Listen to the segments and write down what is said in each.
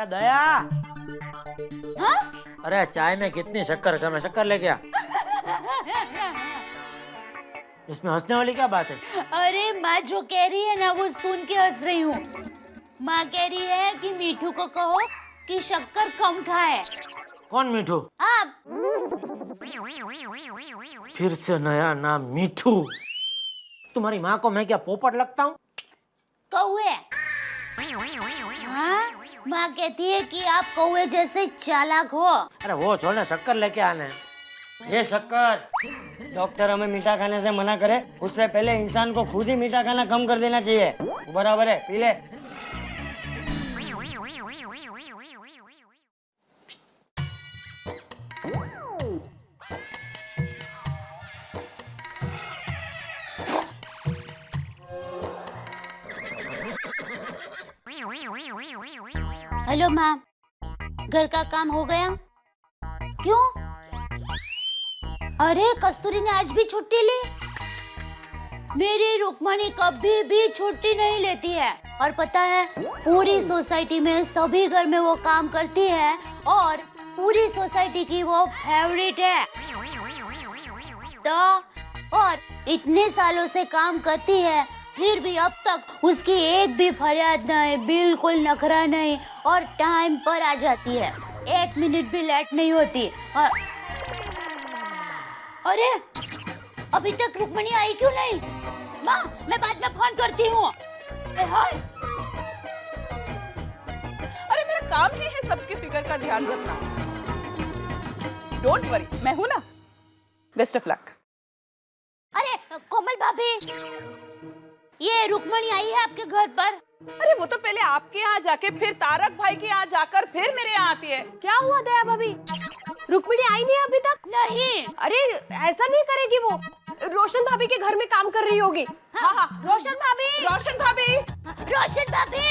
अरे दया। हाँ? अरे चाय में कितनी शक्कर कम है, शक्कर लेके आ। इसमें हंसने वाली क्या बात है? अरे माँ जो कह रही है ना वो सुन के हंस रही हूँ। माँ कह रही है कि मीठू को कहो कि शक्कर कम खाए। कौन मीठू? आप। फिर से नया नाम मीठू। तुम्हारी माँ को मैं क्या पोपट लगता हूँ? कौवे। हाँ? माँ कहती है कि आप कौवे जैसे चालाक हो। अरे वो छोड़, शक्कर लेके आने। ये शक्कर, डॉक्टर हमें मीठा खाने से मना करे उससे पहले इंसान को खुद ही मीठा खाना कम कर देना चाहिए। बराबर है, पी ले। हेलो माँ, घर का काम हो गया? क्यों? अरे कस्तूरी ने आज भी छुट्टी ली। मेरी रुक्मणी कभी भी छुट्टी नहीं लेती है और पता है पूरी सोसाइटी में सभी घर में वो काम करती है और पूरी सोसाइटी की वो फेवरेट है। तो और इतने सालों से काम करती है फिर भी अब तक उसकी एक भी फरियाद नहीं, बिल्कुल नखरा नहीं और टाइम पर आ जाती है, 1 मिनट भी लेट नहीं होती। और अरे अभी तक रुक्मणी आई क्यों नहीं? माँ मैं बाद में फोन करती हूँ। अरे मेरा काम ही है सबके फिगर का ध्यान रखना। डोंट वरी, मैं हूं ना। Best of luck. अरे कोमल भाभी, ये रुक्मणी आई है आपके घर पर? अरे वो तो पहले आपके यहाँ जाके फिर तारक भाई के यहाँ जाकर फिर मेरे यहाँ आती है। क्या हुआ दया भाभी? रुक्मिणी आई नहीं अभी तक? नहीं। अरे ऐसा नहीं करेगी वो, रोशन भाभी के घर में काम कर रही होगी। हाँ हाँ, रोशन भाभी, रोशन भाभी, रोशन भाभी,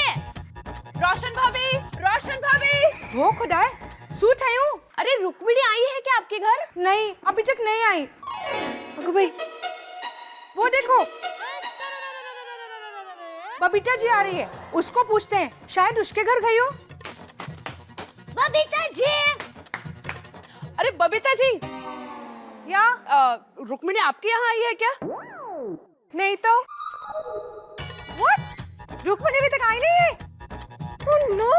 रोशन भाभी, रोशन भाभी। वो खुदा है, सूट है हूँ। अरे रुक्मिणी आई है क्या आपके घर? नहीं, अभी तक नहीं आई। अगो भाई, वो देखो, बबीता जी आ रही है, उसको पूछते हैं, शायद उसके घर गई हो। बबीता जी। अरे बबीता जी, या रुक्मिणी आपके यहाँ आई है क्या? नहीं तो। What? रुक्मिणी अभी तक आई नहीं है? Oh no!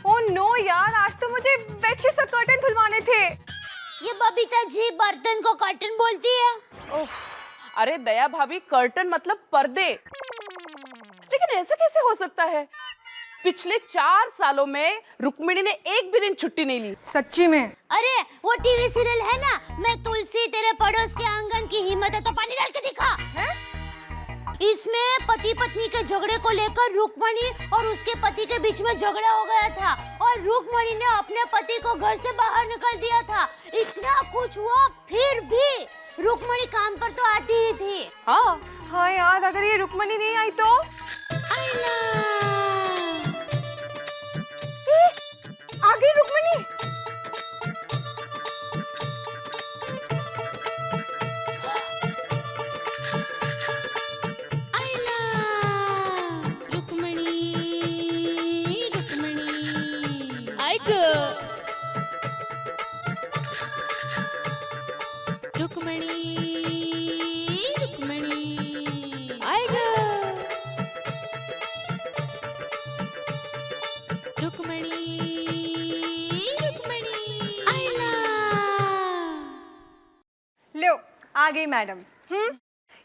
Oh no यार, आज तो मुझे बेडशीट और कर्टन धुलवाने थे। ये बबीता जी बर्तन को कर्टन बोलती है। अरे दया भाभी, कर्टन मतलब पर्दे। लेकिन ऐसा कैसे हो सकता है? पिछले 4 सालों में रुक्मिणी ने एक भी दिन छुट्टी नहीं ली। सच्ची में? अरे वो टीवी सीरियल है ना, मैं तुलसी तेरे पड़ोस के आंगन की हिम्मत है तो पानी डाल के दिखा है? इसमें पति पत्नी के झगड़े को लेकर रुक्मिणी और उसके पति के बीच में झगड़ा हो गया था और रुक्मिणी ने अपने पति को घर से बाहर निकाल दिया था। इतना कुछ हुआ फिर भी रुक्मिणी काम पर तो आती ही थी। हाँ हाँ यार, अगर ये रुक्मिणी नहीं आई तो? आ गई रुक्मिणी। आ गई मैडम।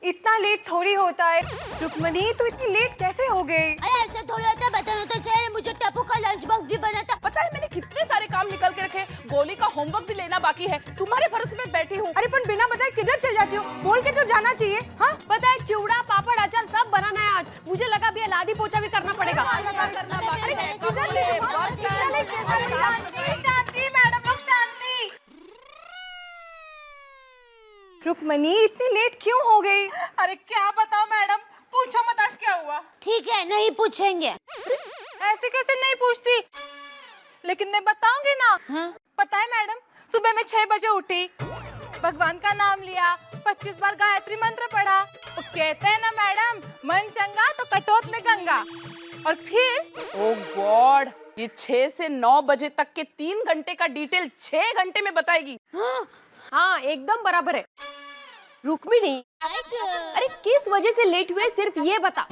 इतना लेट थोड़ी होता है। रुक्मिणी तो इतनी लेट कैसे हो गई? अरे ऐसे थोड़ी होता है, बताना तो चाहिए। मुझे टप्पू का लंच बॉक्स भी बना था। पता है मैंने कितने सारे काम निकल के रखे, गोली का होमवर्क भी लेना बाकी है। तुम्हारे भरोसे में बैठी हूँ। अरे पर बिना बताए किधर चल जाती हो? बोल के तो जाना चाहिए। हाँ पता है चिवड़ा पापड़ अचार सब बनाना है आज। मुझे लगा भी लादी पोछा भी करना पड़ेगा। रुक्मिणी इतनी लेट क्यों हो गई? अरे क्या बताओ मैडम, पूछो मत आज क्या हुआ। ठीक है, नहीं पूछेंगे। ऐसे कैसे नहीं पूछती? लेकिन मैं बताऊंगी ना। हाँ? पता है मैडम, सुबह मैं 6 बजे उठी, भगवान का नाम लिया, 25 बार गायत्री मंत्र पढ़ा। वो कहते हैं ना मैडम, मन चंगा तो कटोत में गंगा। और फिर ओ गॉड, ये 6 से 9 बजे तक के 3 घंटे का डिटेल 6 घंटे में बताएगी। हाँ एकदम बराबर है। रुक्मिणी, अरे किस वजह से लेट हुए सिर्फ ये बता,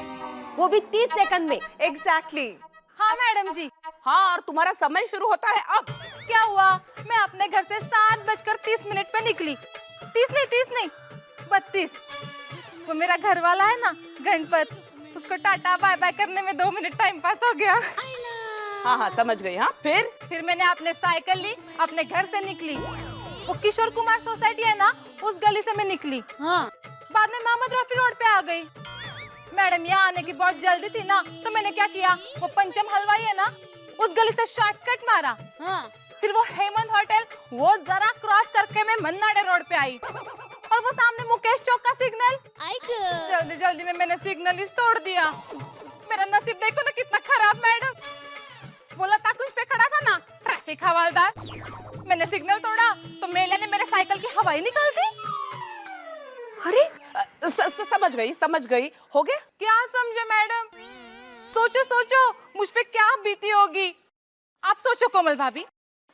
वो भी 30 सेकंड में। एग्जैक्टली। हाँ मैडम जी। हाँ, और तुम्हारा समय शुरू होता है अब। क्या हुआ, मैं अपने घर से 7:30 पे निकली। 30 नहीं 32। वो मेरा घर वाला है ना गणपत, उसको टाटा बाय बाय करने में 2 मिनट टाइम पास हो गया। हाँ हाँ समझ गई। हाँ फिर मैंने अपने साइकिल ली, अपने घर से निकली। वो किशोर कुमार सोसाइटी है ना, उस गली से मैं निकली। हाँ। बाद में मोहम्मद रफी रोड पे आ गई। मैडम यहाँ आने की बहुत जल्दी थी ना, तो मैंने क्या किया, वो पंचम हलवाई है ना, उस गली से शॉर्टकट मारा। हाँ। फिर वो हेमंत होटल, वो जरा क्रॉस करके मैं मन्नाडे रोड पे आई। और वो सामने मुकेश चौक का सिग्नल। जल्दी जल्दी में मैंने सिग्नल ही तोड़ दिया। मेरा नसीब देखो ना कितना खराब मैडम। वो लता कुछ पे खड़ा था ना, ट्रैफिक हवलदार, मैंने सिग्नल तोड़ा तो मेले ने मेरे साइकिल की हवा ही निकाल दी। अरे समझ गई। हो गया। क्या समझे मैडम? सोचो मुझ पे क्या बीती होगी। आप सोचो कोमल भाभी,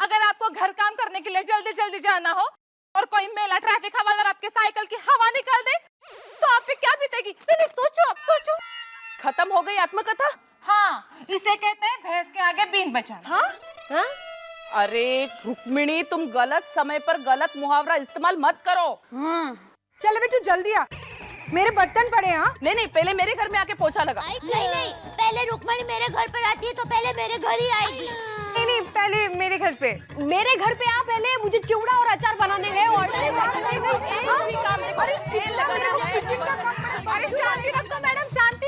अगर आपको घर काम करने के लिए जल्दी जल्दी जाना हो और कोई मेला ट्रैफिक हवलदार आपके साइकिल की हवा निकाल दे, तो आप पे क्या बीतेगी? नहीं सोचो, आप सोचो। खत्म हो गई आत्मकथा। हाँ, इसे कहते हैं भैंस के आगे बीन बचाना। हाँ? हाँ? अरे रुक्मिणी, तुम गलत समय पर गलत मुहावरा इस्तेमाल मत करो। चल बेटू जल्दी आ, मेरे बर्तन पड़े। हाँ नहीं, पहले मेरे घर में आके पोछा लगा। नहीं, पहले रुक्मणी मेरे घर पर आती है तो पहले मेरे घर ही आएगी। नहीं, पहले मेरे घर पे। मेरे घर पे आ पहले, मुझे चिवड़ा और अचार बनाने हैं। और अरे शांति रखो मैडम, शांति।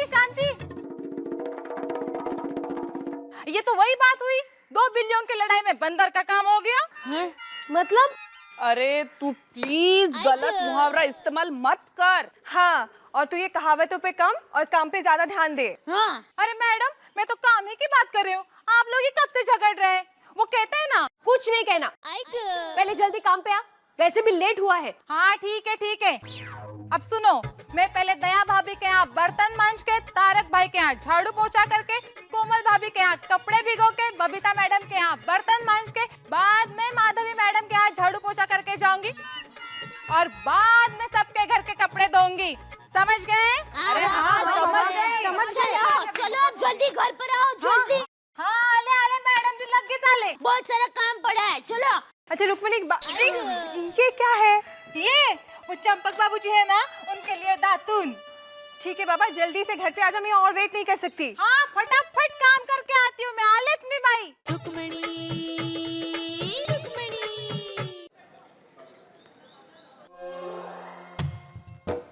ये तो वही बात हुई, 2 बिल्लियों की लड़ाई में बंदर का काम हो गया। मतलब? अरे तू प्लीज गलत मुहावरा इस्तेमाल मत कर। हाँ, और तू ये कहावतों पे कम और काम पे ज्यादा ध्यान दे। हाँ। अरे मैडम, मैं तो काम ही की बात कर रही हूँ, आप लोग ही कब से झगड़ रहे हैं? वो कहते हैं ना, कुछ नहीं कहना, पहले जल्दी काम पे आ, वैसे भी लेट हुआ है। हाँ ठीक है। अब सुनो, मैं पहले दया भाभी के यहाँ बर्तन मांज के, तारक भाई के यहाँ झाड़ू पोछा करके, कोमल भाभी के यहाँ कपड़े भिगो के, बबीता मैडम के यहाँ बर्तन मांज के, बाद में माधवी मैडम के यहाँ झाड़ू पोछा करके जाऊंगी और बाद में सबके घर के कपड़े धोऊंगी। समझ गए? अरे हाँ, समझ गए। चलो अब जल्दी घर पर आओ, जल्दी। हाँ आले मैडम जी, लग गए साले। बहुत सारा काम पड़ा है, चलो। अच्छा रुक्मिणी, ये क्या है? ये वो चंपक बाबूजी है ना, उनके लिए दातून। ठीक है बाबा, जल्दी से घर पे आ जाओ, मैं और वेट नहीं कर सकती। हाँ, फटाफट काम करके आती हूँ मैं, आलस नहीं भाई।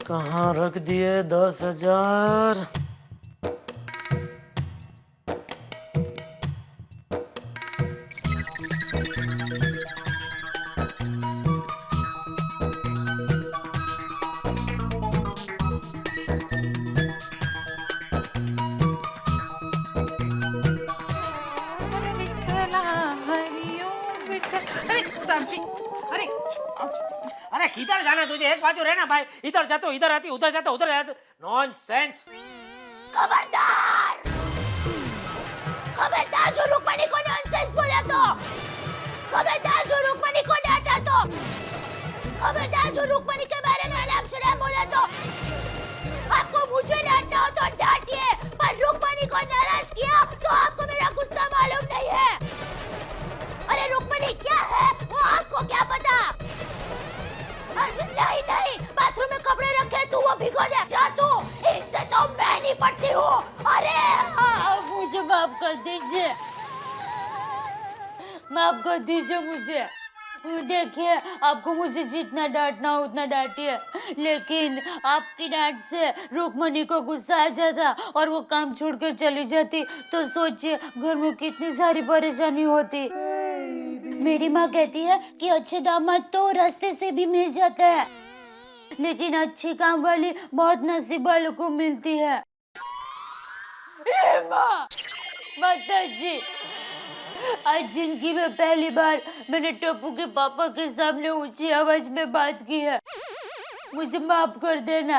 कहाँ रख दिए 10,000? अरे किधर जाना तुझे? एक बाजू रहना भाई, इधर जातो इधर आती, उधर जातो उधर आती। नॉनसेंस। खबरदार जो रुक्मणी को नॉनसेंस बोला तो, खबरदार जो रुक्मणी को डांटा तो, खबरदार जो रुक्मणी के बारे में अनाप-शनाप बोला तो। आपको मुझे डांटना हो तो डांटिए, पर रुक्मणी को नाराज किया तो आपको मेरा गुस्सा मालूम नहीं है। अरे रुक्मणी क्या है वो आपको क्या पता? नहीं, बाथरूम में कपड़े रखे तू वो भिगो दे, जा तू, इससे तो मैं नहीं पड़ती हूँ। अरे मुझे माफ कर दीजिए, माफ कर दीजिए मुझे। देखिए, आपको मुझे जितना डांटना हो उतना डांटिए, लेकिन आपकी डांट से रुक्मणी को गुस्सा आ जाता और वो काम छोड़कर चली जाती तो सोचिए घर में कितनी सारी परेशानी होती। मेरी माँ कहती है कि अच्छे दामाद तो रास्ते से भी मिल जाते हैं, लेकिन अच्छी काम वाली बहुत नसीब वालों को मिलती है। माँ, माता जी, आज जिंदगी में पहली बार मैंने टप्पू के पापा के सामने ऊंची आवाज में बात की है। मुझे माफ कर देना,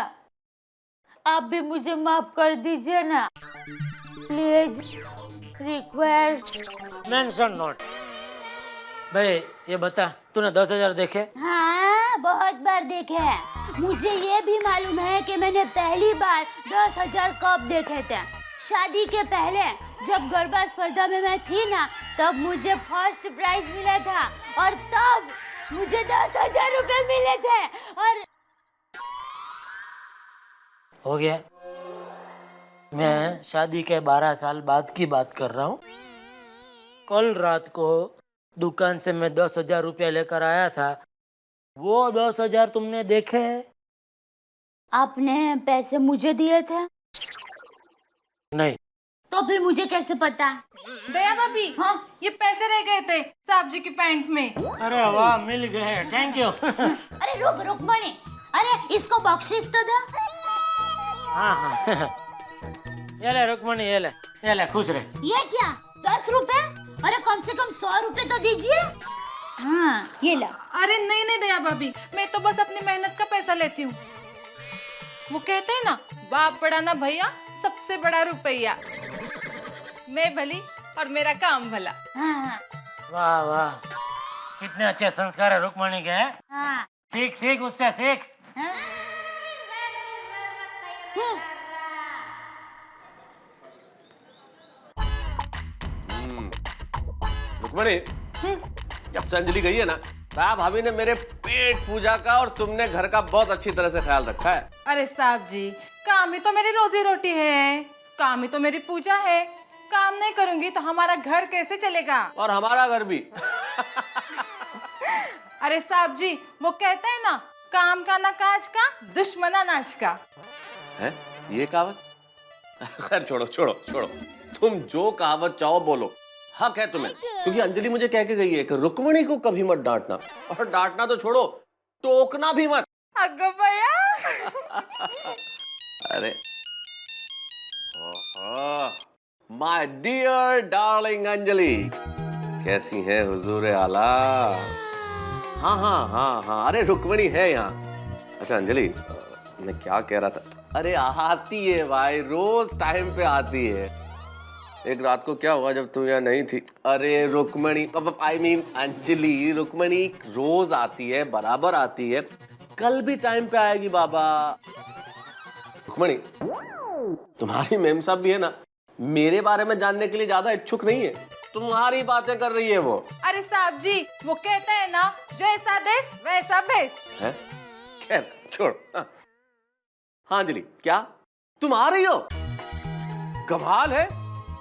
आप भी मुझे माफ कर दीजिए ना, प्लीज, रिक्वेस्ट। Mention note. भाई ये बता, तूने 10,000 देखे? हाँ, बहुत बार देखे हैं। मुझे ये भी मालूम है कि मैंने पहली बार 10,000 कब देखे थे। शादी के पहले जब गरबा स्पर्धा में मैं थी ना, तब मुझे फर्स्ट प्राइज मिला था और तब मुझे 10,000 रुपए मिले थे। और हो गया। मैं शादी के 12 साल बाद की बात कर रहा हूँ। कल रात को दुकान से मैं 10,000 रुपया लेकर आया था। वो 10,000 तुमने देखे? आपने पैसे मुझे दिए थे? नहीं। तो फिर मुझे कैसे पता? दया भाभी, हाँ? ये पैसे रह गए थे साहब जी की पैंट में। अरे वाह, मिल गए, थैंक यू। अरे रुक रुक मणि, अरे इसको बख्शिश तो दो। हाँ हाँ ये ले रुक्मणी, ये ले, खुश रहे। ये क्या 10 रुपए? अरे कम से कम 100 रुपए तो दीजिए। हाँ ये ला। अरे नहीं नहीं दया भाभी, मैं तो बस अपनी मेहनत का पैसा लेती हूँ। वो कहते हैं ना, बाप बड़ा ना भैया, सबसे बड़ा रुपया। मैं भली और मेरा काम भला। हाँ वाह वाह, कितने अच्छे संस्कार है रुक्मणी के। हाँ सीख सीख, उससे सीख। हाँ। रुक्मणी, जब से अंजलि गई है ना, ताया भाभी ने मेरे पेट पूजा का और तुमने घर का बहुत अच्छी तरह से ख्याल रखा है। अरे साहब जी, काम ही तो मेरी रोजी रोटी है, काम ही तो मेरी पूजा है। काम नहीं करूंगी तो हमारा घर कैसे चलेगा? और हमारा घर भी। अरे साहब जी, वो कहते हैं ना, काम का ना काज का, दुश्मना नाच का। है ये कहावत? खैर छोड़ो छोड़ो छोड़ो, तुम जो कहावत चाहो बोलो, हक है तुम्हें। क्योंकि अंजलि मुझे कह के गई है कि रुक्मणी को कभी मत डांटना, और डांटना तो छोड़ो, टोकना भी मत। अगो भैया। अरे माय डियर डार्लिंग अंजलि, कैसी है हुजूर आला? हाँ हाँ हाँ हाँ, अरे रुक्मणी है यहाँ। अच्छा अंजलि, मैं क्या कह रहा था? अरे आती है भाई, रोज टाइम पे आती है। एक रात को क्या हुआ जब तुम यहाँ नहीं थी? अरे रुक्मणी, आई मीन अंजलि, रुक्मणी रोज आती है, बराबर आती है, कल भी टाइम पे आएगी बाबा। रुक्मणी, तुम्हारी मेम साहब भी है ना, मेरे बारे में जानने के लिए ज्यादा इच्छुक नहीं है, तुम्हारी बातें कर रही है वो। अरे साहब जी, वो कहते हैं ना, जैसा देश वैसा भेष। है? खैर छोड़। हाँ अंजलि, क्या तुम आ रही हो? कमाल है,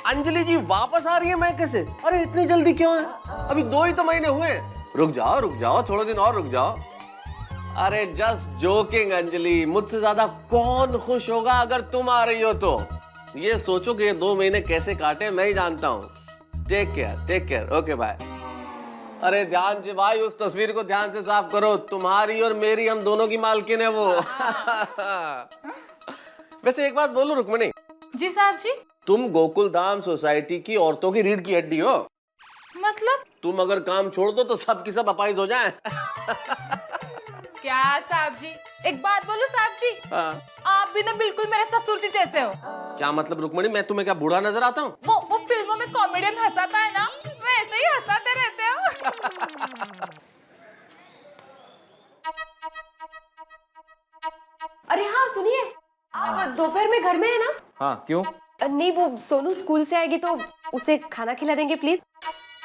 अंजलि जी वापस आ रही है। मैं कैसे? अरे इतनी जल्दी क्यों है? अभी 2 ही तो महीने हुए हैं। रुक जाओ, थोड़े दिन और रुक जाओ। अरे जस्ट जोकिंग अंजलि, मुझसे ज्यादा कौन खुश होगा अगर तुम आ रही हो तो। ये सोचो कि ये 2 महीने कैसे काटे मैं ही जानता हूँ। Take care, okay bye. अरे ध्यान से भाई, उस तस्वीर को ध्यान से साफ करो, तुम्हारी और मेरी, हम दोनों की मालकिन है वो। वैसे एक बात बोलूं रुक्मणी? जी साहब जी। तुम गोकुल धाम सोसाइटी की औरतों की रीढ़ की हड्डी हो। मतलब? तुम अगर काम छोड़ दो तो सब की सब अपाइज हो जाएं। क्या साहब जी, एक बात बोलूं साहब जी, हाँ। आप भी ना बिल्कुल मेरे ससुर जी जैसे हो। क्या मतलब रुक्मणी, मैं तुम्हें क्या बूढ़ा नजर आता हूँ? वो फिल्मों में कॉमेडियन हंसाता है ना, वैसे ही हंसाते रहते हो। अरे हाँ सुनिए, आप दोपहर में घर में है ना? हाँ क्यों? नहीं, वो सोनू स्कूल से आएगी तो उसे खाना खिला देंगे प्लीज।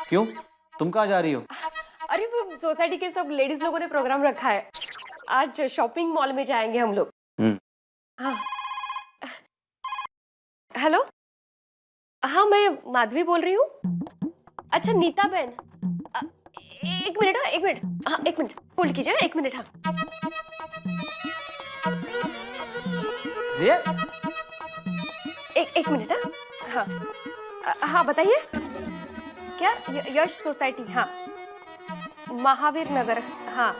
क्यों, तुम कहाँ जा रही हो? अरे वो सोसाइटी के सब लेडीज लोगों ने प्रोग्राम रखा है, आज शॉपिंग मॉल में जाएंगे हम लोग। हाँ हेलो, हाँ मैं माधवी बोल रही हूँ। अच्छा नीता बहन, एक मिनट, हाँ एक मिनट, हाँ एक मिनट होल्ड कीजिए, 1 मिनट। हाँ ये? एक मिनट। हाँ हाँ बताइए, क्या यश सोसाइटी? हाँ महावीर नगर, हाँ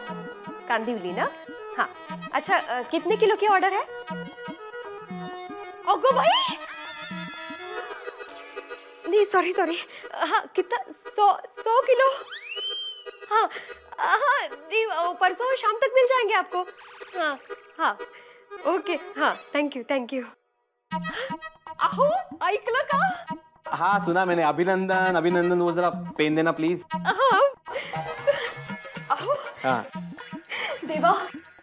कांदिवली ना? हाँ अच्छा, कितने किलो की ऑर्डर है? ओगो भाई, नहीं सॉरी, हाँ कितना 100 किलो। हाँ हाँ नहीं परसों शाम तक मिल जाएंगे आपको। हाँ हाँ ओके हाँ थैंक यू। अहो ऐकलं का? हाँ सुना मैंने। अभिनंदन वो जरा पेन देना प्लीज। हाँ अहो हाँ देवा,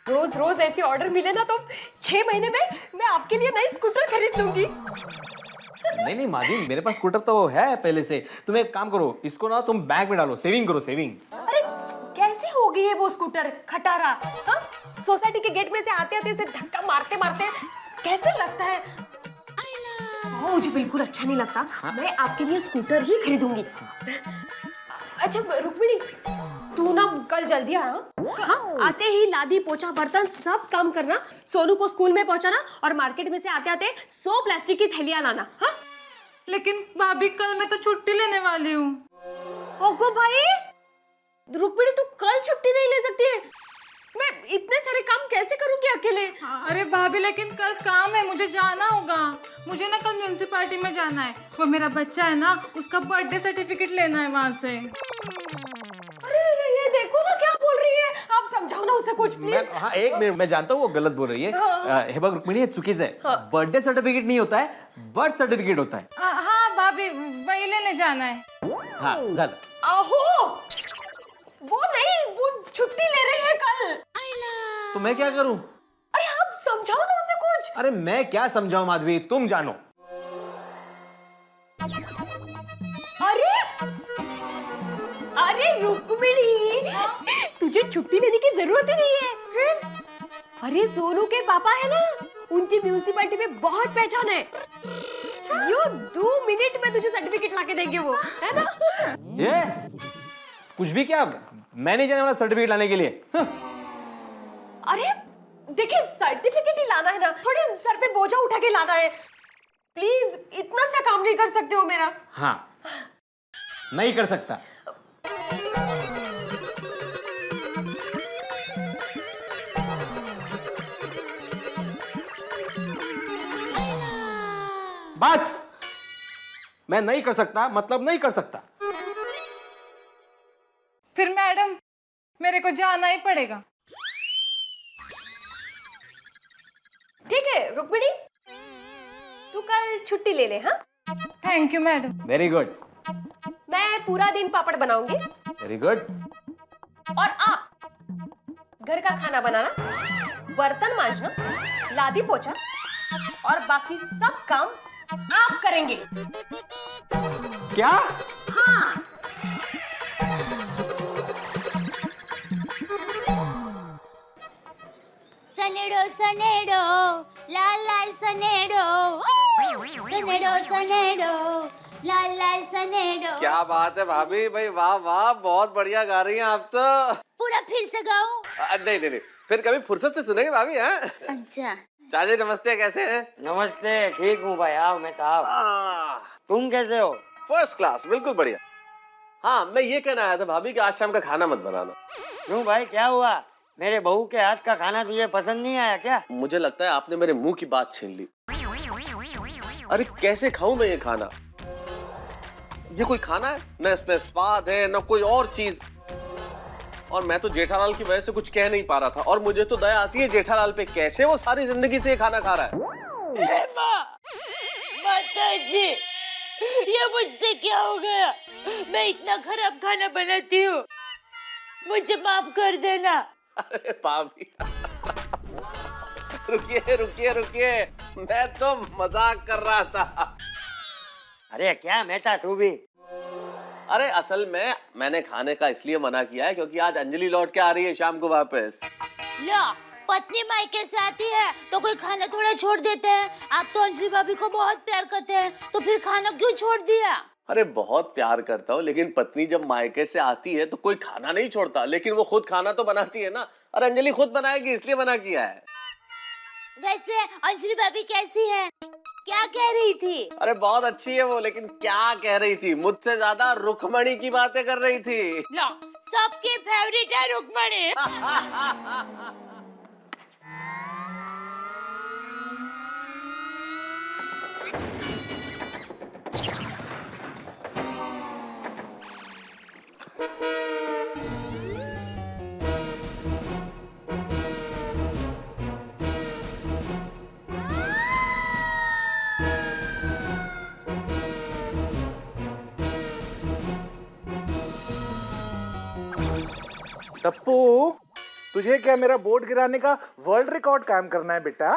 रोज रोज ऐसे ऑर्डर मिले ना तो 6 महीने में मैं आपके लिए नई स्कूटर खरीद लूंगी। नहीं मादी, मेरे पास स्कूटर तो है पहले से। तुम एक काम करो, इसको ना तुम बैंक में डालो, सेविंग करो सेविंग। अरे कैसे हो गई है वो स्कूटर खटारा? हाँ सोसाइटी के गेट में से आते आते इसे धक्का मारते मारते कैसे लगता है? मुझे बिल्कुल अच्छा नहीं लगता। मैं आपके लिए स्कूटर ही खरीदूंगी। अच्छा रुक्मिणी, तू ना कल जल्दी आ। हाँ आते ही लादी पोछा बर्तन सब काम करना, सोनू को स्कूल में पहुंचाना और मार्केट में से आते आते 100 प्लास्टिक की थैलियां लाना। हाँ लेकिन भाभी कल मैं तो छुट्टी लेने वाली हूँ। ओगो भाई, रुक्मिणी तू कल छुट्टी नहीं ले सकती है। मैं इतने सारे काम कैसे करूंगी अकेले? अरे भाभी लेकिन कल काम है, मुझे जाना होगा। मुझे ना कल म्यूनिसिपालिटी में जाना है। वो मेरा बच्चा है ना, उसका बर्थडे सर्टिफिकेट लेना है वहाँ से। अरे ये देखो ना क्या बोल रही है। आप समझाओ ना उसे कुछ प्लीज। हाँ एक मिनट, मैं जानता हूँ वो गलत बोल रही है। हे बघ रुक्मिणी, हे चुकीचं आहे। बर्थडे सर्टिफिकेट नहीं होता है, बर्थ सर्टिफिकेट होता है। हाँ भाभी वही लेने जाना है। हाँ झालं। आहो वो नहीं, वो छुट्टी ले रही है कल। तो मैं क्या करूं? अरे आप समझाओ ना उसे कुछ। अरे मैं क्या समझाऊं माधवी, तुम जानो। अरे अरे रुक्मिणी, तुझे छुट्टी लेने की जरूरत ही नहीं है। अरे सोनू के पापा है ना, उनकी म्यूनिसिपैलिटी में बहुत पहचान है। यो 2 मिनट में तुझे सर्टिफिकेट लाके देंगे वो, है ना? ये कुछ भी क्या, मैं नहीं जाने वाला सर्टिफिकेट लाने के लिए। अरे देखिए सर्टिफिकेट ही लाना है ना, थोड़ी सर पे बोझा उठा के लाना है। प्लीज इतना सा काम नहीं कर सकते हो मेरा? हाँ नहीं कर सकता। बस मैं नहीं कर सकता, मतलब नहीं कर सकता। फिर मैडम मेरे को जाना ही पड़ेगा। ठीक है रुक्मिणी, तू कल छुट्टी ले ले। हाँ thank you madam. Very good. मैं पूरा दिन पापड़ बनाऊंगी वेरी गुड। और आप घर का खाना बनाना, बर्तन मांजना, लादी पोछा और बाकी सब काम आप करेंगे। क्या? हाँ सनेडो सनेडो लाल लाल सनेडो, सनेडो सनेडो लाल लाल सनेडो। क्या बात है भाभी, भाई वाह वाह, बहुत बढ़िया गा रही हैं आप तो। पूरा फिर से गाऊं? नहीं, फिर कभी फुर्सत से सुनेंगे भाभी। हैं? अच्छा चाचा जी नमस्ते, कैसे हैं? नमस्ते, ठीक हूँ भाई। आओ मैं साहब, तुम कैसे हो? फर्स्ट क्लास, बिल्कुल बढ़िया। हाँ मैं ये कहना आया था भाभी कि आज शाम का खाना मत बनाना। क्यों भाई, क्या हुआ? मेरे बहू के हाथ का खाना तुझे पसंद नहीं आया क्या? मुझे लगता है आपने मेरे मुंह की बात छीन ली। अरे कैसे खाऊं मैं ये खाना? ये कोई खाना है? न इसमें स्वाद है न कोई और चीज। और मैं तो जेठालाल की वजह से कुछ कह नहीं पा रहा था, और मुझे तो दया आती है जेठालाल पे, कैसे वो सारी जिंदगी से ये खाना खा रहा है। माताजी, ये मुझसे क्या हो गया? मैं इतना खराब खाना बनाती हूँ, मुझे माफ कर देना। अरे भाभी रुकिए, मैं तो मजाक कर रहा था। अरे क्या मेहता तू भी? अरे असल में मैंने खाने का इसलिए मना किया है क्योंकि आज अंजलि लौट के आ रही है शाम को वापस। लो, पत्नी मायके से आती है तो कोई खाना थोड़ा छोड़ देते हैं। आप तो अंजलि भाभी को बहुत प्यार करते हैं, तो फिर खाना क्यों छोड़ दिया? अरे बहुत प्यार करता हूँ, लेकिन पत्नी जब मायके से आती है तो कोई खाना नहीं छोड़ता, लेकिन वो खुद खाना तो बनाती है ना। और अंजलि खुद बनाएगी, इसलिए मना किया है। वैसे अंजलि भाभी कैसी है? क्या कह रही थी? अरे बहुत अच्छी है वो, लेकिन क्या कह रही थी? मुझसे ज्यादा रुक्मणी की बातें कर रही थी। लो, सबकी फेवरेट है रुक्मणी। टप्पू, तुझे क्या मेरा बोर्ड गिराने का वर्ल्ड रिकॉर्ड कायम करना है बेटा?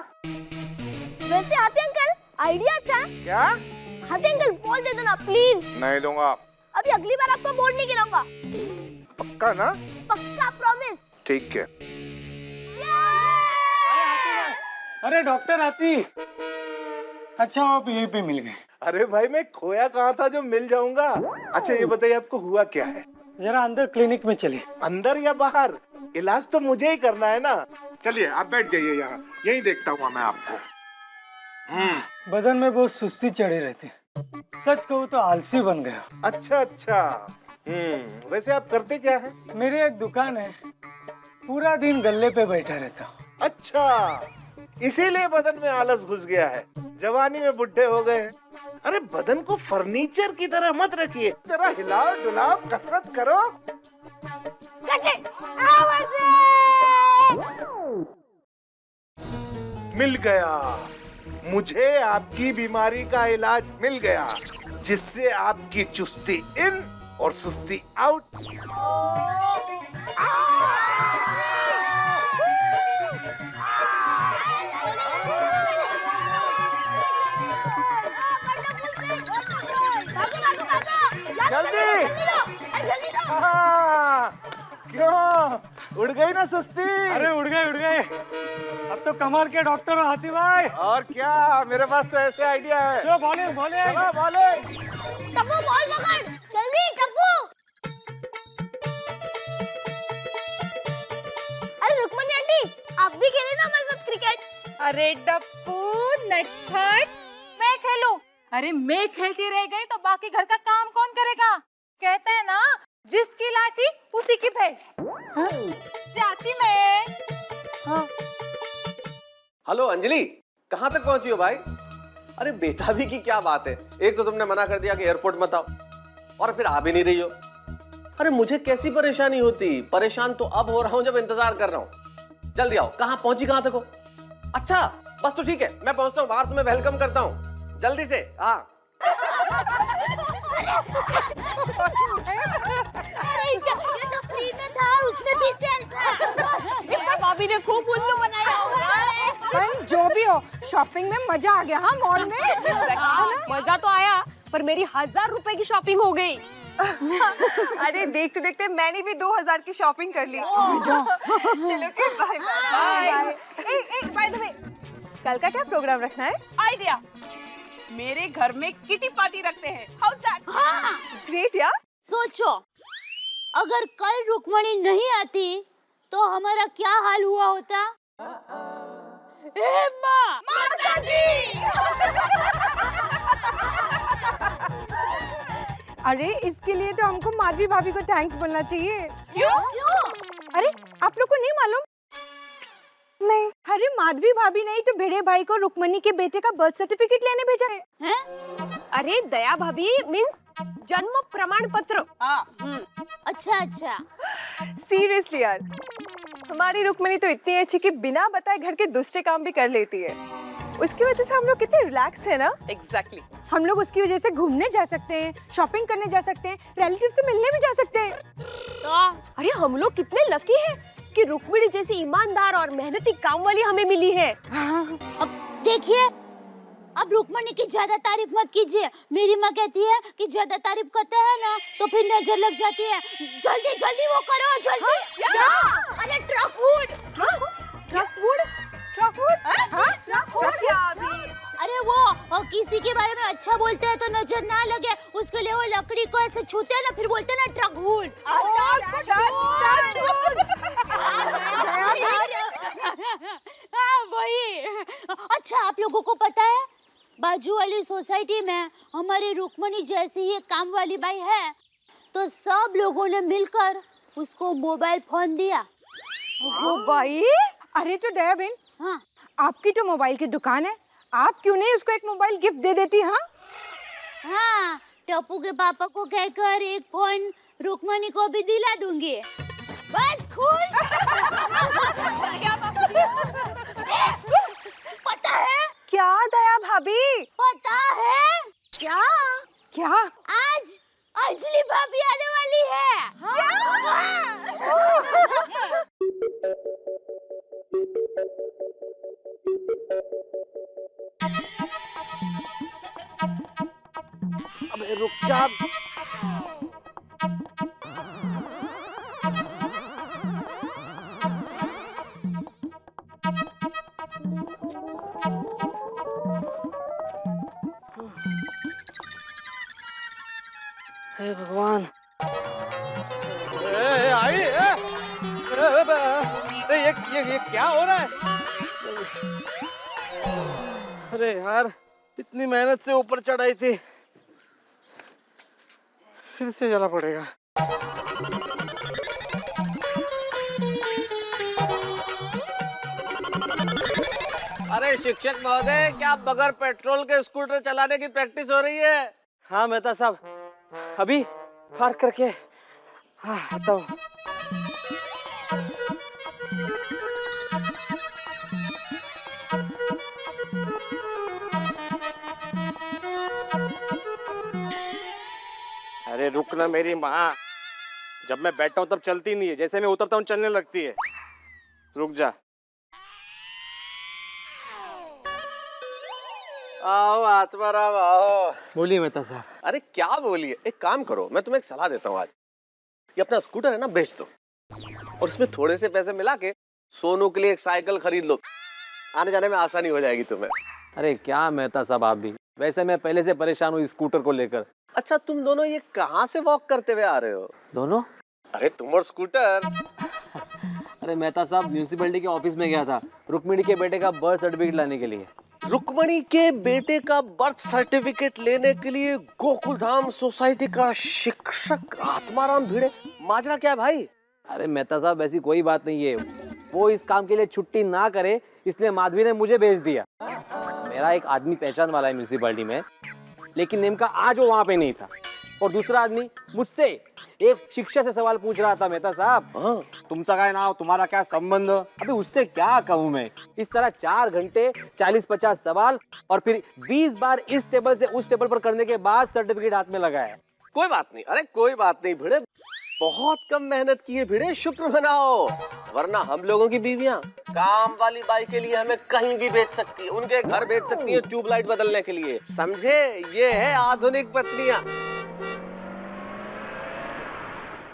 वैसे आते अंकल, आइडिया अच्छा है। क्या? आते अंकल, बोल दे दो ना प्लीज। नहीं दूंगा। अभी अगली बार आपका बोर्ड नहीं गिराऊंगा। पक्का ना? पक्का, प्रॉमिस। ठीक है। अरे डॉक्टर आती। अच्छा आप यहीं पे मिल गए। अरे भाई, मैं खोया कहाँ था जो मिल जाऊंगा? अच्छा ये बताइए, आपको हुआ क्या है? जरा अंदर क्लिनिक में चलिए। अंदर या बाहर? इलाज तो मुझे ही करना है ना। चलिए आप बैठ जाइए यहाँ, यही देखता हूँ मैं आपको। बदन में बहुत सुस्ती चढ़ी रहती है, सच कहूँ तो आलसी बन गया। अच्छा अच्छा। वैसे आप करते क्या हैं? मेरी एक दुकान है, पूरा दिन गल्ले पे बैठा रहता हूँ। अच्छा, इसीलिए बदन में आलस घुस गया है, जवानी में बुढ़े हो गए हैं। अरे बदन को फर्नीचर की तरह मत रखिए, जरा हिलाओ डुलाओ, कसरत करो। मिल गया, मुझे आपकी बीमारी का इलाज मिल गया, जिससे आपकी चुस्ती इन और सुस्ती आउट। जल्दी! हाँ, क्यों उड़ गई ना सुस्ती? अरे उड़ गए। अब तो कमाल के डॉक्टर हो हाथी भाई। और क्या, मेरे पास तो ऐसे आइडिया है। चलो बोले। चलो बोले। टप्पू बॉल पकड़, जल्दी टप्पू। अरे रुक्मणी आंटी, आप भी खेले ना हमारे साथ क्रिकेट। अरे डप्पू नटखट, मैं खेलूं? अरे मैं खेलती रह गई तो बाकी घर का काम कौन करेगा? कहते हैं ना, जिसकी लाठी उसी की भैंस। जाती मैं। हेलो अंजलि, कहाँ तक पहुंची हो भाई? अरे बेताबी की क्या बात है, एक तो तुमने मना कर दिया कि एयरपोर्ट मत आओ, और फिर आ भी नहीं रही हो। अरे मुझे कैसी परेशानी होती, परेशान तो अब हो रहा हूं जब इंतजार कर रहा हूं। जल्दी आओ, कहाँ पहुंची, कहाँ तक हो? अच्छा बस तो ठीक है, मैं पहुंचता हूँ बाहर, तुम्हें वेलकम करता हूँ जल्दी से। हाँ ये तो फ्री में था, उसने भी सेल्फ। भाभी ने खूब उल्लू बनाया होगा। जो भी हो, शॉपिंग में मजा आ गया। हाँ मॉल में मजा तो आया, पर मेरी 1000 रुपए की शॉपिंग हो गई। अरे देखते देखते मैंने भी 2000 की शॉपिंग कर ली। चलो के बाय बाय द वे, कल का क्या प्रोग्राम रखना है? आइडिया, मेरे घर में किटी पार्टी रखते हैं। House that? ग्रेट यार। सोचो, अगर कल रुक्मणी नहीं आती तो हमारा क्या हाल हुआ होता? माँ! माताजी! अरे इसके लिए तो हमको माजी भाभी को थैंक्स बोलना चाहिए। क्यों? अरे आप लोग को नहीं मालूम? नहीं, अरे माधवी भाभी नहीं तो भिड़े भाई को रुक्मणी के बेटे का बर्थ सर्टिफिकेट लेने भेजा है। हैं? अरे दया भाभी मीन्स जन्म प्रमाण पत्र। अच्छा अच्छा। सीरियसली यार, हमारी रुक्मणी तो इतनी अच्छी कि बिना बताए घर के दूसरे काम भी कर लेती है। उसकी वजह से हम लोग कितने रिलैक्स है ना। एग्जैक्टली। हम लोग उसकी वजह से घूमने जा सकते हैं, शॉपिंग करने जा सकते हैं, रिलेटिव से मिलने भी जा सकते हैं। तो अरे हम लोग कितने लकी हैं कि रुक्मिणी जैसी ईमानदार और मेहनती काम वाली हमें मिली है। अब देखिए, अब रुक्मणी की ज्यादा तारीफ मत कीजिए। मेरी माँ कहती है कि ज्यादा तारीफ करते हैं ना तो फिर नजर लग जाती है। जल्दी जल्दी वो करो, जल्दी। अरे truck would. Truck would? Truck would? अरे वो किसी के बारे में अच्छा बोलते हैं तो नजर ना लगे, उसके लिए वो लकड़ी को ऐसे छूते हैं ना, फिर बोलते हैं ना ट्रक वुड। हाँ वही। अच्छा, आप लोगों को पता है, बाजू वाली सोसाइटी में हमारी रुक्मणी जैसी ही काम वाली बाई है, तो सब लोगों ने मिलकर उसको मोबाइल फोन दिया। ओ भाई, अरे तो दया बहन, हाँ आपकी तो मोबाइल की दुकान है, आप क्यों नहीं उसको एक मोबाइल गिफ्ट दे देती? हाँ हाँ, टप्पू के पापा को कहकर एक फोन रुक्मणी को भी दिला दूंगी। बस खुश। पता है क्या दया भाभी? पता है क्या? क्या? आज अंजलि भाभी आने वाली है। अबे रुक जा। हे भगवान। आई ये क्या हो रहा है? अरे यार, इतनी मेहनत से ऊपर चढ़ाई थी, फिर से जाना पड़ेगा। अरे शिक्षक महोदय, क्या बगैर पेट्रोल के स्कूटर चलाने की प्रैक्टिस हो रही है? हाँ मेहता साहब, अभी पार्क करके आता हूँ। अरे रुक ना मेरी माँ, जब मैं बैठता हूँ तब चलती नहीं है, जैसे मैं उतरता हूँ चलने लगती है। रुक जा। आओ आत्माराम आओ। बोलिए मेहता साहब। अरे क्या बोलिए, एक काम करो, मैं तुम्हें एक सलाह देता हूँ आज। ये अपना स्कूटर है ना, बेच दो और इसमें थोड़े से पैसे मिला के सोनू के लिए एक साइकिल खरीद लो, आने जाने में आसानी हो जाएगी तुम्हें। अरे क्या मेहता साहब आप भी, वैसे मैं पहले से परेशान हूँ इस स्कूटर को लेकर। अच्छा तुम दोनों ये कहाँ से वॉक करते हुए आ रहे हो? दोनों? अरे तुम और स्कूटर। अरे मेहता साहब, म्यूनिसिपैलिटी के ऑफिस में गया था रुक्मिणी के बेटे का बर्थ सर्टिफिकेट लाने के लिए। रुक्मणी के बेटे का बर्थ सर्टिफिकेट लेने के लिए गोकुलधाम सोसाइटी का शिक्षक आत्माराम भिड़े? माजरा क्या है भाई? अरे मेहता साहब ऐसी कोई बात नहीं है, वो इस काम के लिए छुट्टी ना करे इसलिए माधवी ने मुझे भेज दिया। मेरा एक आदमी पहचान वाला है म्यूनिसिपैलिटी में, लेकिन नेमका आज वो वहाँ पे नहीं था। और दूसरा आदमी मुझसे एक शिक्षक से सवाल पूछ रहा था, मेहता साहब तुमचा काय नाव, तुम्हारा क्या संबंध? अभी उससे क्या कहूँ मैं। इस तरह 4 घंटे 40-50 सवाल और फिर 20 बार इस टेबल से उस टेबल पर करने के बाद सर्टिफिकेट हाथ में लगाया। कोई बात नहीं, अरे कोई बात नहीं भिड़े, बहुत कम मेहनत की है भिड़े, शुक्र मनाओ। वरना हम लोगों की बीवियां काम वाली बाई के लिए हमें कहीं भी बेच सकती है, उनके घर बेच सकती है ट्यूबलाइट बदलने के लिए, समझे? ये है आधुनिक पत्नियां।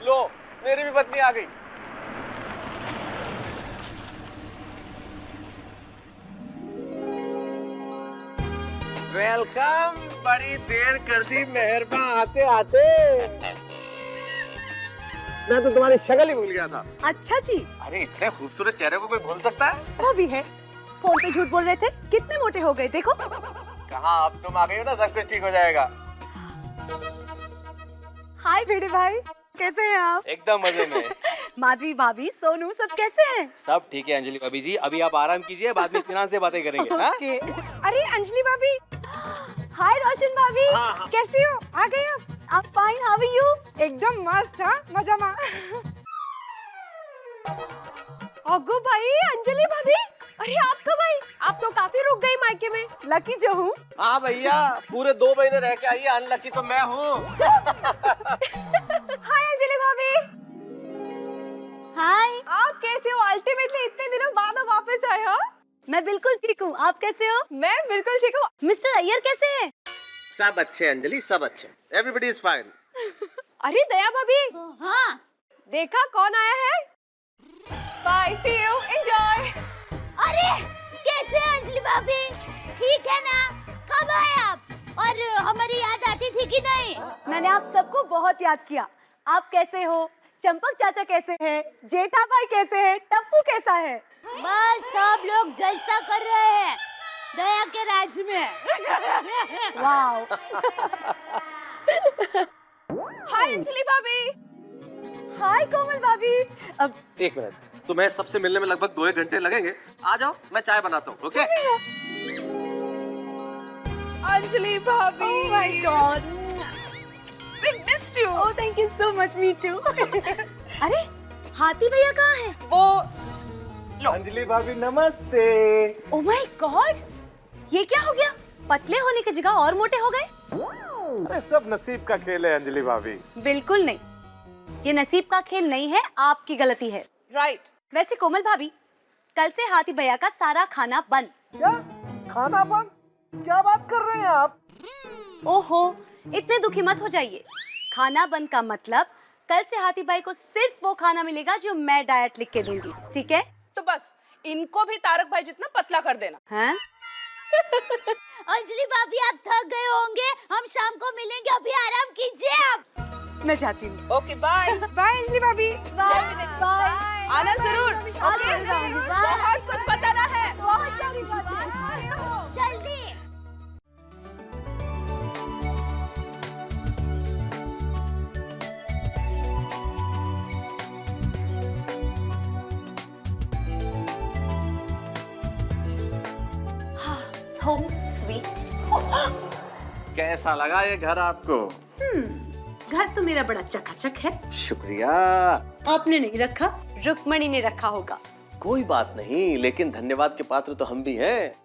लो मेरी भी पत्नी आ गई। वेलकम, बड़ी देर कर दी मेहरबान आते आते। मैं तो तुम्हारी शक्ल ही भूल गया था। अच्छा जी। अरे इतने खूबसूरत चेहरे को कोई भूल सकता है? वो भी है, फोन पे झूठ बोल रहे थे, कितने मोटे हो गए देखो। कहाँ, अब तुम आ गई हो ना, सब कुछ ठीक हो जाएगा। हाय भिड़े भाई, कैसे हैं आप? एकदम मजे में। माधवी भाभी, सोनू सब कैसे हैं? सब ठीक है अंजलि भाभी जी, अभी आप आराम कीजिए, बाद में इत्मीनान से बातें करेंगे। हाँ? ओके। अरे अंजलि भाभी, हाय रोशन भाभी, कैसी हो? आ गए आप फाइन, हाउ आर यू? एकदम मस्त। हाँ, मजा मा। ओगो भाई, अंजलि भाभी, अरे आप कब आई? आप तो काफी रुक गई मायके में। लकी जो हूँ। हाँ भैया, पूरे 2 महीने रह के आई है, अनलकी तो मैं हूँ। हाय अंजलि भाभी। हाय, आप कैसे हो? अल्टीमेटली इतने दिनों बाद आप वापस आए हो। मैं बिल्कुल ठीक हूँ, आप कैसे हो? मैं बिल्कुल ठीक हूँ। मिस्टर अय्यर कैसे हैं? सब अच्छे अंजलि, सब अच्छे, एवरीबॉडी इज फाइन। अरे दया भाभी, हाँ, देखा कौन आया है? Bye, see you, enjoy. अरे कैसे हैं अंजलि भाभी? ठीक है ना? कब आए आप? और हमारी याद आती थी कि नहीं? मैंने आप सबको बहुत याद किया। आप कैसे हो? चंपक चाचा कैसे हैं? जेठा भाई कैसे हैं? टप्पू कैसा है? बस सब लोग जलसा कर रहे हैं दया के राज में। वाओ। हाय अंजलि भाभी। हाय कोमल भाभी। अब एक मिनट, तुम्हें सबसे मिलने में लगभग 2-1 घंटे लगेंगे। आ जाओ, मैं चाय बनाता हूँ। ओके? अंजलि भाभी। Oh my God. Meet you. Oh thank you so much, me too. अरे हाथी भैया कहाँ है? वो अंजलि भाभी नमस्ते। ओह माय गॉड, ये क्या हो गया? पतले होने की जगह और मोटे हो गए? अरे सब नसीब का खेल है अंजलि भाभी। बिल्कुल नहीं, ये नसीब का खेल नहीं है, आपकी गलती है। राइट। वैसे कोमल भाभी, कल से हाथी भैया का सारा खाना बंद। क्या खाना बंद? क्या बात कर रहे हैं आप? ओहो, इतने दुखी मत हो जाइए। खाना बंद का मतलब कल से हाथी भाई को सिर्फ वो खाना मिलेगा जो मैं डाइट लिख के दूंगी, ठीक है? तो बस इनको भी तारक भाई जितना पतला कर देना। हैं? अंजलि भाभी आप थक गए होंगे, हम शाम को मिलेंगे, अभी आराम कीजिए आप। मैं जाती हूँ। Okay bye. बाय अंजलि भाभी। Bye bye. आना जरूर। ओके बहुत कुछ बताना है। बहुत सारी बातें। जल्दी। Home sweet. कैसा लगा ये घर आपको? घर तो मेरा बड़ा चकाचक है। शुक्रिया। आपने नहीं रखा, रुक्मणी ने रखा होगा। कोई बात नहीं, लेकिन धन्यवाद के पात्र तो हम भी हैं।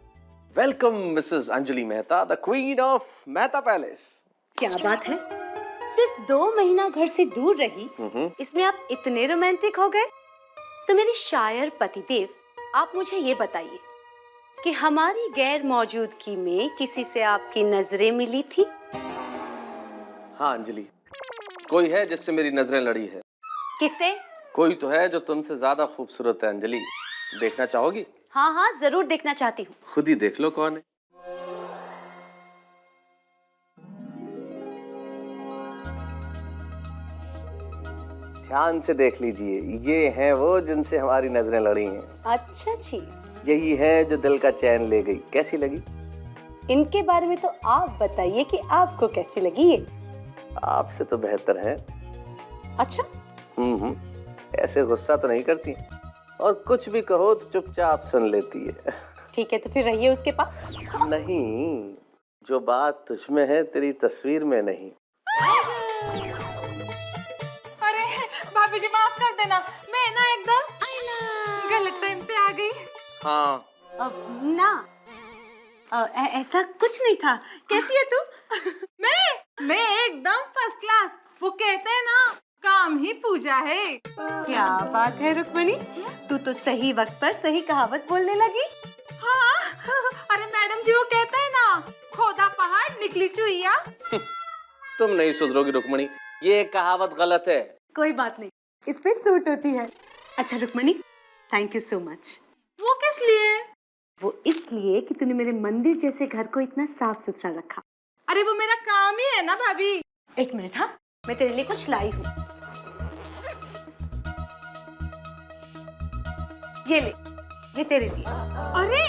Welcome Mrs Anjali Mehta, the queen of Mehta palace. क्या बात है, सिर्फ 2 महीना घर से दूर रही, इसमें आप इतने रोमांटिक हो गए? तो मेरे शायर पतिदेव, आप मुझे ये बताइए कि हमारी गैर मौजूदगी में किसी से आपकी नजरें मिली थी? हाँ अंजलि, कोई है जिससे मेरी नजरें लड़ी है। किसे? कोई तो है जो तुमसे ज्यादा खूबसूरत है अंजलि। देखना चाहोगी? हाँ हाँ जरूर देखना चाहती हूँ। खुद ही देख लो कौन है। ध्यान से देख लीजिए, ये हैं वो जिनसे हमारी नजरें लड़ी हैं। अच्छा जी, यही है जो दिल का चैन ले गई। कैसी लगी? इनके बारे में तो आप बताइए कि आपको कैसी लगी ये? आपसे तो बेहतर है। अच्छा, ऐसे गुस्सा तो नहीं करती, और कुछ भी कहो तो चुपचाप सुन लेती है। ठीक है तो फिर रहिए उसके पास। नहीं, जो बात तुझमें है तेरी तस्वीर में नहीं। अरे भाभी जी माफ कर देना, मैं ना एकदम गलत टाइम पे आ गई। हाँ ना ऐसा कुछ नहीं था। कैसी है तू? मैं एकदम फर्स्ट क्लास। वो कहते हैं ना, काम ही पूजा है। क्या बात है रुक्मणी, तू तो सही वक्त पर सही कहावत बोलने लगी। हाँ अरे मैडम जी वो कहते हैं ना, खोदा पहाड़ निकली चुईया। तुम नहीं सुधरोगी रुक्मणी, ये कहावत गलत है। कोई बात नहीं, इस पे सूट होती है। अच्छा Rukmani, thank you so much. वो किस लिए? वो इसलिए कि तूने मेरे मंदिर जैसे घर को इतना साफ सुथरा रखा। अरे वो मेरा काम ही है ना भाभी। एक मिनट, हाँ मैं तेरे लिए कुछ लाई हूँ। ये ले, ये तेरे लिए। अरे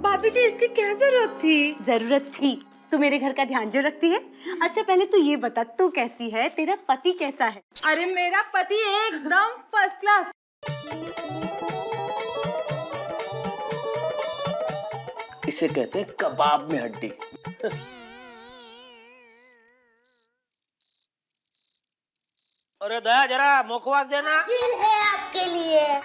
भाभी जी इसकी क्या जरूरत थी? जरूरत थी, तू मेरे घर का ध्यान जो रखती है। अच्छा पहले तू ये बता, तू कैसी है, तेरा पति कैसा है? अरे मेरा पति एकदम फर्स्ट क्लास। इसे कहते हैं कबाब में हड्डी। अरे दया जरा मुखवास देना। चिल है आपके लिए।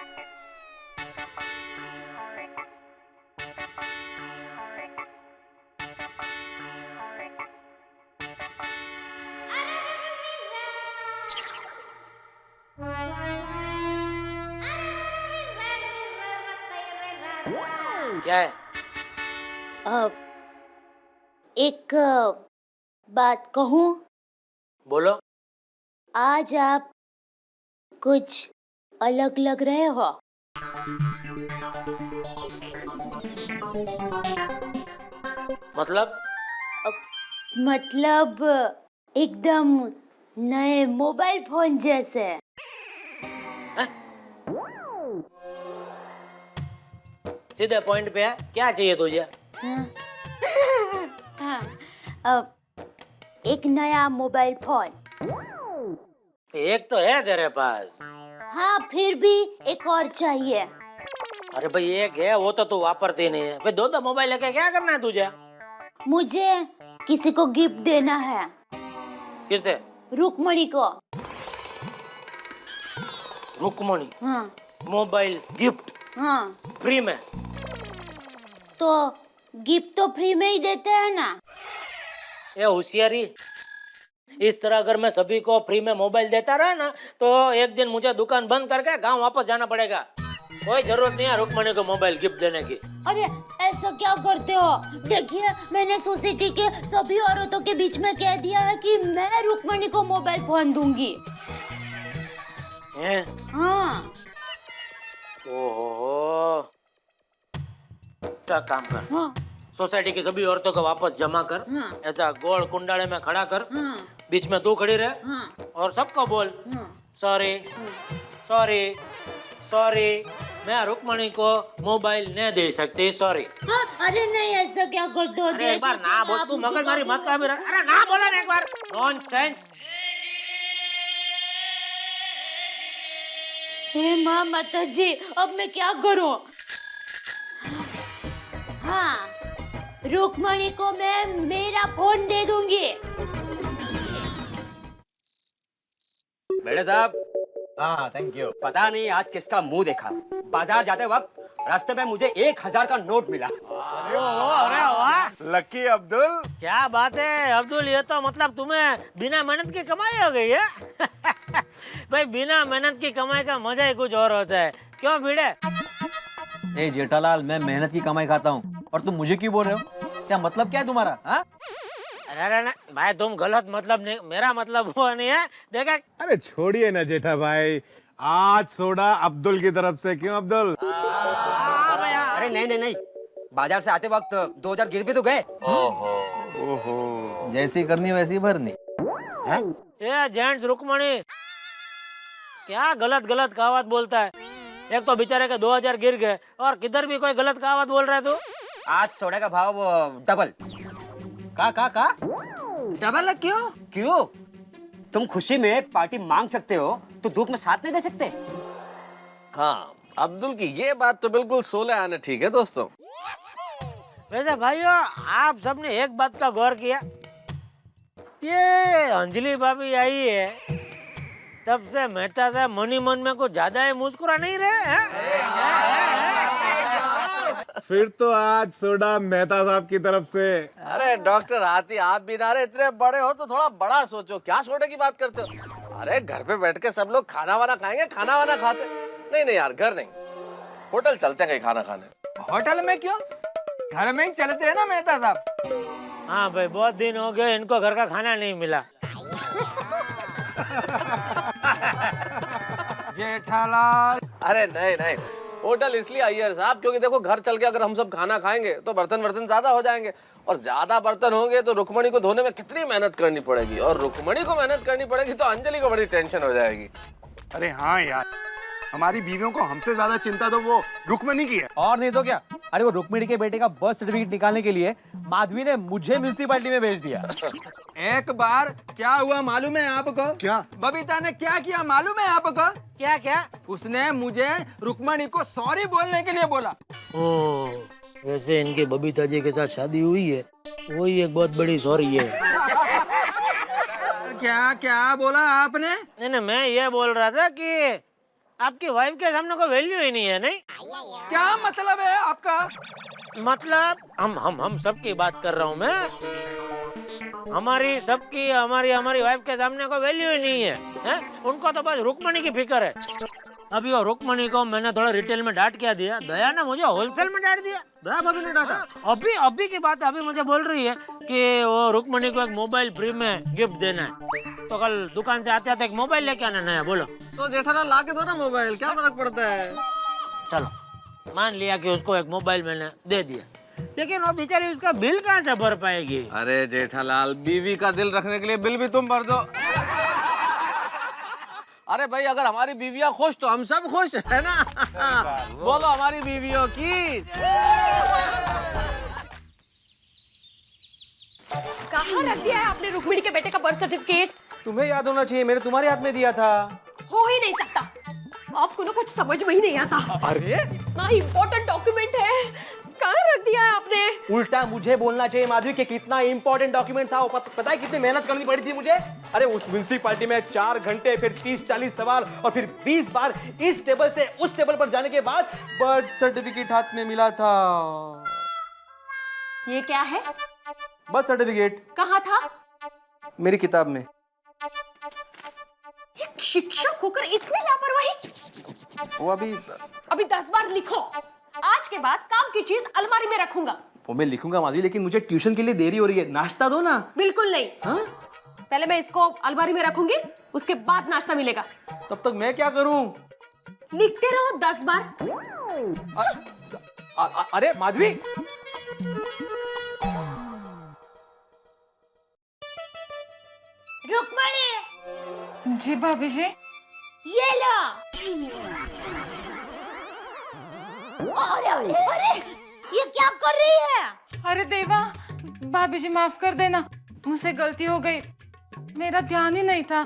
क्या है? एक बात कहूँ? बोलो। आज आप कुछ अलग लग रहे हो। मतलब? मतलब एकदम नए मोबाइल फोन जैसे। सीधे पॉइंट पे है, क्या चाहिए तुझे? हाँ, अब एक नया मोबाइल फोन। एक तो है तेरे पास। हाँ फिर भी एक और चाहिए। अरे भाई एक है, वो तो तू वापरती नहीं है। भाई 2 मोबाइल लेके क्या करना है तुझे? मुझे किसी को गिफ्ट देना है। किसे? रुक्मणी को। रुक्मणी हाँ मोबाइल गिफ्ट हाँ, फ्री में। तो गिफ्ट तो फ्री में ही देते हैं ना। ये होशियारी, इस तरह अगर मैं सभी को फ्री में मोबाइल देता रहा ना तो एक दिन मुझे दुकान बंद करके गांव वापस जाना पड़ेगा। कोई जरूरत नहीं है रुक्मणी को मोबाइल गिफ्ट देने की। अरे ऐसा क्या करते हो? देखिए मैंने सोसाइटी के सभी औरतों के बीच में कह दिया है कि मैं रुक्मणी को मोबाइल फोन दूंगी। हैं? हाँ ओहो, क्या काम कर, हाँ सोसाइटी की सभी औरतों को वापस जमा कर, हाँ। ऐसा गोल कुंडाले में खड़ा कर, हाँ बीच में तू खड़ी रह हाँ और सबको बोल हाँ। सॉरी सॉरी सॉरी, मैं रुक्मणी को मोबाइल नहीं दे सकती, सॉरी। हाँ, अरे नहीं ऐसा क्या करते हो? अरे एक बार ना बोल, तू मगज मारी मत का भी रख। अरे ना बोला ना एक बार, नॉनसेंस। हे माँ माता जी, अब मैं क्या करूं? हाँ, रुक्मणी को मैं मेरा फोन दे दूंगी। मेरे साहब, हाँ थैंक यू। पता नहीं आज किसका मुंह देखा, बाजार जाते वक्त रास्ते में मुझे 1000 का नोट मिला। अरे वाह, लकी अब्दुल। क्या बात है अब्दुल, ये तो मतलब तुम्हें बिना मेहनत की कमाई हो गई है। भाई बिना मेहनत की कमाई का मजा ही कुछ और होता है, क्यों भिड़े? ए जेठालाल, मैं मेहनत की कमाई खाता हूँ और तुम मुझे क्यों बोल रहे हो? क्या मतलब क्या है तुम्हारा? हाँ अरे ना भाई, तुम गलत मतलब नहीं, मेरा मतलब वो नहीं है। देखा, अरे छोड़िए ना जेठा भाई, आज सोडा अब्दुल की तरफ से। क्यों अब्दुल? अरे नहीं नहीं नहीं, बाजार से आते वक्त 2000 गिर भी तो गए। ओहो, जैसी करनी वैसी भरनी। ये जेंट्स रुक्मणी क्या गलत गलत कहावत बोलता है। एक तो बेचारे के 2000 गिर गए और किधर भी कोई गलत कहावत बोल रहा है तू। आज सोडा का भाव डबल। का डबल क्यों? क्यों? तुम खुशी में पार्टी मांग सकते हो तो दुख में साथ नहीं दे सकते? हाँ, अब्दुल की ये बात तो बिल्कुल 16 आने ठीक है दोस्तों। वैसे भाइयों, आप सबने एक बात का गौर किया, ये अंजलि भाभी आई है तब से मेहता साहब मनी मन में कुछ ज्यादा ही मुस्कुरा नहीं रहे हैं? फिर तो आज सोडा मेहता साहब की तरफ से। अरे डॉक्टर हाथी, आप भी ना रहे, इतने बड़े हो तो थोड़ा बड़ा सोचो, क्या सोडे की बात करते हो? अरे घर पे बैठ के सब लोग खाना वाना खाएंगे, खाना वाना खाते। नहीं नहीं यार, घर नहीं, होटल चलते हैं कहीं खाना खाने। होटल में क्यों? घर में ही चलते हैं ना मेहता साहब। हाँ भाई, बहुत दिन हो गए इनको घर का खाना नहीं मिला। जेठालाल, अरे नहीं नहीं, होटल इसलिए अय्यर साहब क्योंकि देखो घर चल के अगर हम सब खाना खाएंगे तो बर्तन ज्यादा हो जाएंगे, और ज्यादा बर्तन होंगे तो रुक्मणी को धोने में कितनी मेहनत करनी पड़ेगी, और रुक्मणी को मेहनत करनी पड़ेगी तो अंजलि को बड़ी टेंशन हो जाएगी। अरे हाँ यार, हमारी बीवियों को हमसे ज्यादा चिंता तो वो रुक्मणी की है। और नहीं तो क्या। अरे वो रुक्मिणी के बेटे का बर्थ सर्टिफिकेट निकालने के लिए माधवी ने मुझे म्यूनिसिपैलिटी में भेज दिया। एक बार क्या हुआ मालूम है आपको? क्या? बबीता ने क्या किया मालूम है आपको? क्या क्या? उसने मुझे रुक्मणी को सॉरी बोलने के लिए बोला। ओ, वैसे इनके बबीता जी के साथ शादी हुई है, वही एक बहुत बड़ी सॉरी है। क्या क्या बोला आपने? नहीं, मैं ये बोल रहा था कि आपकी वाइफ के सामने कोई वैल्यू ही नहीं है। नहीं, क्या मतलब है आपका? मतलब हम सबकी बात कर रहा हूँ मैं, हमारी सबकी, हमारी वाइफ के सामने कोई वैल्यू ही नहीं है? उनको तो बस रुक्मणी की फिक्र है। अभी वो रुक्मणी को मैंने थोड़ा रिटेल में डांट क्या दिया, दया ने मुझे होलसेल में डांट दिया। दया भाभी ने डांटा? अभी की बात अभी मुझे बोल रही है कि वो रुक्मणी को एक मोबाइल फ्री में गिफ्ट देना है, तो कल दुकान से आते आते एक मोबाइल लेके आना नया। बोलो तो जेठालाल ला के दो ना मोबाइल, क्या फर्क पड़ता है? चलो, मान लिया कि उसको एक मोबाइल मैंने दे दिया, लेकिन वो बेचारी उसका बिल कहाँ से भर पाएगी? अरे जेठालाल, बीवी का दिल रखने के लिए बिल भी तुम भर दो। अरे भाई, अगर हमारी बीवियां खुश तो हम सब खुश है ना। बोलो हमारी बीवियों की। कहाँ रख दिया है आपने रुक्मिणी के बेटे का बर्थ सर्टिफिकेट? तुम्हें याद होना चाहिए, मैंने तुम्हारे हाथ में दिया था। हो ही नहीं सकता, आपको ना कुछ समझ में ही नहीं आता। अरे ना इम्पोर्टेंट डॉक्यूमेंट है, कहाँ रख दिया है आपने? उल्टा मुझे बोलना चाहिए माधवी कि कितना इंपॉर्टेंट डॉक्यूमेंट था वो। पता है कितनी मेहनत करनी पड़ी थी मुझे? अरे उस म्युनिसिपैलिटी में 4 घंटे, फिर 30-40 सवाल और फिर 20 बार इस टेबल से उस टेबल पर जाने के बाद बर्थ सर्टिफिकेट हाथ में मिला था। ये क्या है? बर्थ सर्टिफिकेट कहाँ था? मेरी किताब में। एक शिक्षक होकर इतनी लापरवाही। वो अभी 10 बार लिखो। आज के बाद काम की चीज अलमारी में रखूंगा। वो मैं लिखूंगा माधवी, लेकिन मुझे ट्यूशन के लिए देरी हो रही है। नाश्ता दो ना। बिल्कुल नहीं। हाँ? पहले मैं इसको अलमारी में रखूंगी, उसके बाद नाश्ता मिलेगा। तब तक मैं क्या करूं? लिखते रहो 10 बार। अरे माधवी, रुक्मणी, जी भाभी जी। ये लो। अरे अरे अरे, ये क्या कर रही है? अरे देवा, भाभी जी माफ कर देना, मुझसे गलती हो गई, मेरा ध्यान ही नहीं था।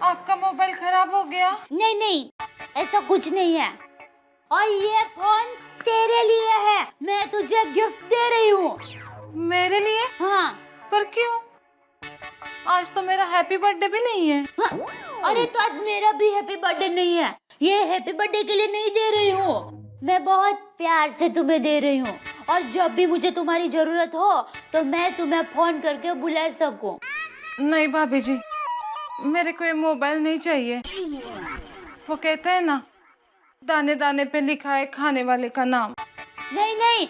आपका मोबाइल खराब हो गया? नहीं नहीं, ऐसा कुछ नहीं है। और ये फोन तेरे लिए है, मैं तुझे गिफ्ट दे रही हूँ। मेरे लिए? हाँ। पर क्यों? आज तो मेरा हैप्पी बर्थडे भी नहीं है। हाँ? अरे तो आज मेरा भी हैप्पी बर्थडे नहीं है। ये हैप्पी बर्थडे के लिए नहीं दे रही हूँ, मैं बहुत प्यार से तुम्हें दे रही हूँ। और जब भी मुझे तुम्हारी जरूरत हो तो मैं तुम्हें फोन करके बुला सकूं। नहीं भाभी जी, मेरे को ये मोबाइल नहीं चाहिए। वो कहते हैं ना, दाने दाने पे लिखा है खाने वाले का नाम। नहीं नहीं,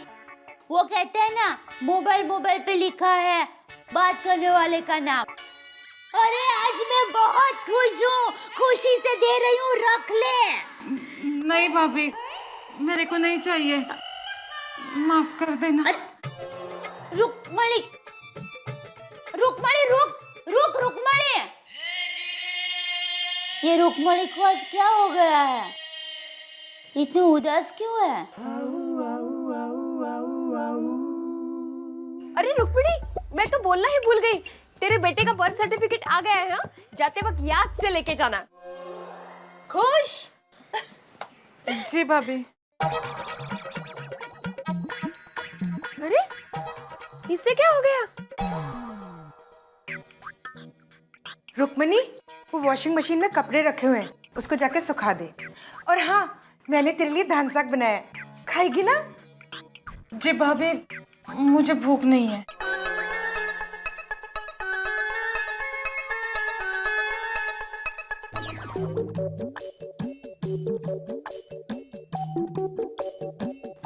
वो कहते हैं ना, मोबाइल मोबाइल पे लिखा है बात करने वाले का नाम। अरे आज मैं बहुत खुश हूँ, खुशी से दे रही हूँ, रख ले। नहीं भाभी, मेरे को नहीं चाहिए, माफ कर देना। रुक्मणी, रुक्मणी, रुक रुक रुक्मणी। ये रुक्मणी को आज क्या हो गया है? इतनी उदास क्यों है? अरे रुक्मिणी, मैं तो बोलना ही भूल गई, तेरे बेटे का बर्थ सर्टिफिकेट आ गया है। हाँ? जाते वक्त याद से लेके जाना। खुश? जी भाभी। अरे इससे क्या हो गया? रुक्मणी, वो वॉशिंग मशीन में कपड़े रखे हुए हैं, उसको जाके सुखा दे। और हाँ, मैंने तेरे लिए धान साग बनाया है, खाएगी ना? जी भाभी, मुझे भूख नहीं है।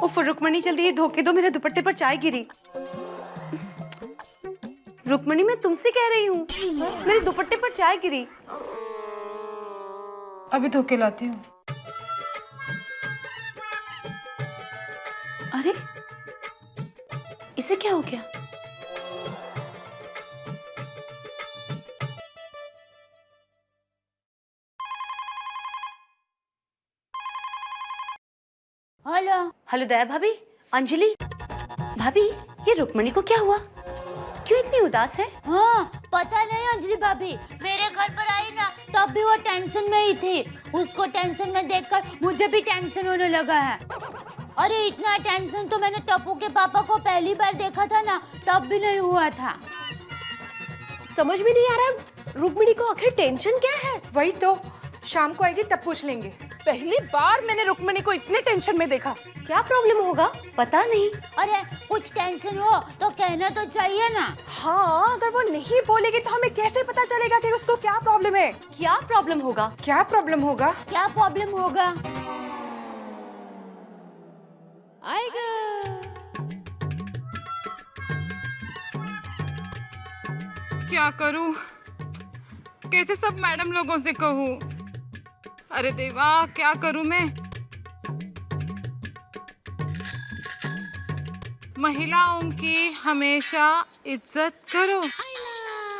उफ रुक्मणी, जल्दी ये धो के दो, मेरे दुपट्टे पर चाय गिरी। रुक्मणी, मैं तुमसे कह रही हूँ, मेरे दुपट्टे पर चाय गिरी। अभी धो के लाती हूँ। अरे इसे क्या हो गया? हेलो। हेलो दया भाभी, अंजलि भाभी, ये रुक्मणी को क्या हुआ? क्यों इतनी उदास है? हाँ, पता नहीं अंजलि भाभी, मेरे घर पर आई ना तब भी वो टेंशन में ही थी। उसको टेंशन में देखकर मुझे भी टेंशन होने लगा है। अरे इतना टेंशन तो मैंने टप्पू के पापा को पहली बार देखा था ना, तब भी नहीं हुआ था। समझ में नहीं आ रहा रुक्मिणी को आखिर टेंशन क्या है? वही तो, शाम को आएगी तब पूछ लेंगे। पहली बार मैंने रुक्मिणी को इतने टेंशन में देखा। क्या प्रॉब्लम होगा? पता नहीं। अरे कुछ टेंशन हो तो कहना तो चाहिए ना। हाँ, अगर वो नहीं बोलेगी तो हमें कैसे पता चलेगा कि उसको क्या प्रॉब्लम है? क्या प्रॉब्लम होगा? क्या प्रॉब्लम होगा? क्या प्रॉब्लम होगा? आएगा। क्या करूं? कैसे सब मैडम लोगों से कहूं? अरे देवा, क्या करूं मैं? महिलाओं की हमेशा इज्जत करो।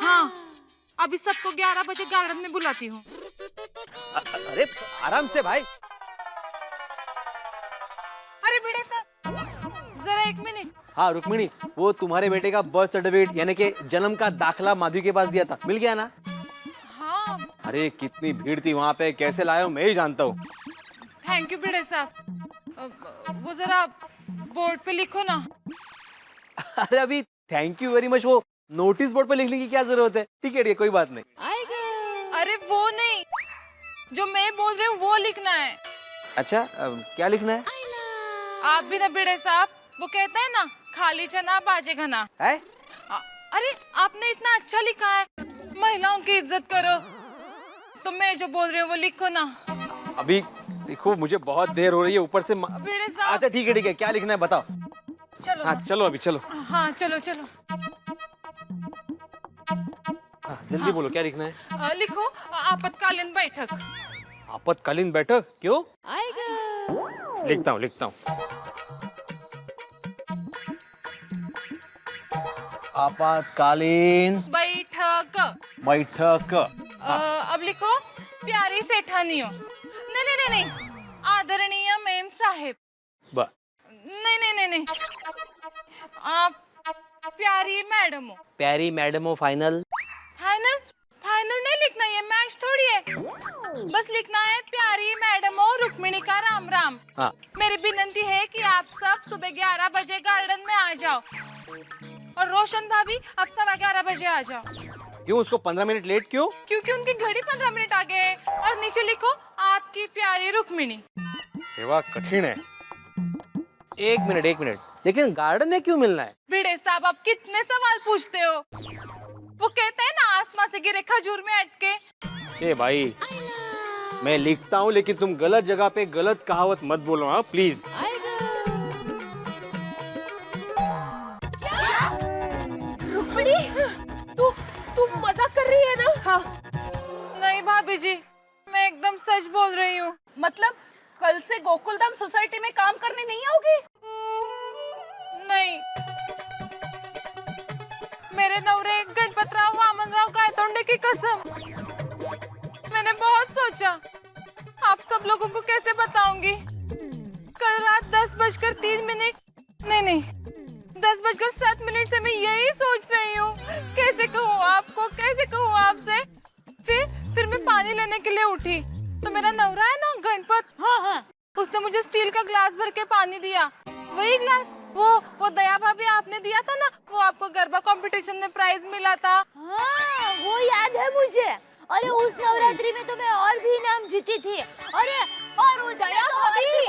हाँ, अभी सबको 11 बजे गार्डन में बुलाती हूँ। अरे आराम से भाई। अरे बेटे सर, जरा 1 मिनट। हाँ रुक्मिणी, वो तुम्हारे बेटे का बर्थ सर्टिफिकेट यानी कि जन्म का दाखला माधवी के पास दिया था, मिल गया ना? हाँ। अरे कितनी भीड़ थी वहाँ पे, कैसे लाया हूँ मैं ही जानता हूँ। थैंक यू बेटे साहब। वो जरा बोर्ड पे लिखो ना। अरे अभी थैंक यू वेरी मच वो नोटिस बोर्ड पे लिखने की क्या जरूरत है? ठीक है कोई बात नहीं। अरे वो नहीं, जो मैं बोल रही हूँ वो लिखना है। अच्छा क्या लिखना है? आप भी ना भिड़े साहब, वो कहते हैं ना खाली चना बाजे घना। है? अरे आपने इतना अच्छा लिखा है, महिलाओं की इज्जत करो। तो मैं जो बोल रही हूँ वो लिखो ना। अभी देखो मुझे बहुत देर हो रही है, ऊपर से भिड़े साहब। अच्छा ठीक है क्या लिखना है बताओ। चलो हाँ चलो अभी चलो। हाँ चलो चलो। हाँ, जल्दी बोलो क्या लिखना है? लिखो आपातकालीन बैठक। आपातकालीन बैठक क्यों? लिखता हूँ। आपातकालीन बैठक। अब लिखो प्यारी सेठानियों। नहीं, आदरणीय मेम साहेब। नहीं, आप प्यारी मैडम हो। प्यारी मैडम हो फाइनल नहीं लिखना, ये मैच थोड़ी है। बस लिखना है प्यारी मैडम हो रुक्मिणी का राम राम। हाँ। मेरी विनती है कि आप सब सुबह 11 बजे गार्डन में आ जाओ, और रोशन भाभी आप 11:15 बजे आ जाओ। क्यों उसको 15 मिनट लेट क्यों? क्योंकि उनकी घड़ी 15 मिनट आगे है। और नीचे लिखो आपकी प्यारी रुक्मिणी। सेवा कठिन है। एक मिनट लेकिन गार्डन में क्यों मिलना है? भिड़े साहब आप कितने सवाल पूछते हो। वो कहते हैं ना आसमां से गिरे खजूर में अटके। ए भाई मैं लिखता हूँ लेकिन तुम गलत जगह पे गलत कहावत मत बोलो। हाँ प्लीज। रुक्मिणी, तू मजाक कर रही है ना? हाँ। नहीं भाभी जी, मैं एकदम सच बोल रही हूँ। मतलब कल से गोकुलधाम सोसाइटी में काम करने नहीं आओगी? नहीं, मेरे नवरे गणपतराव वामनराव गायतोंडे की कसम। मैंने बहुत सोचा आप सब लोगों को कैसे बताऊंगी। कल रात 10:03 नहीं 10:07 से मैं यही सोच रही हूँ कैसे कहूँ आपको, कैसे कहूँ आपसे। फिर मैं पानी लेने के लिए उठी तो मेरा नवरा है ना गणपत, हाँ, उसने मुझे स्टील का ग्लास भर के पानी दिया। वही ग्लास वो दया भाभी आपने दिया था ना, वो आपको गरबा कंपटीशन में प्राइज मिला था। हाँ, वो याद है मुझे। अरे उस नवरात्रि में तो मैं और भी इनाम जीती थी। अरे और उस दया भाभी,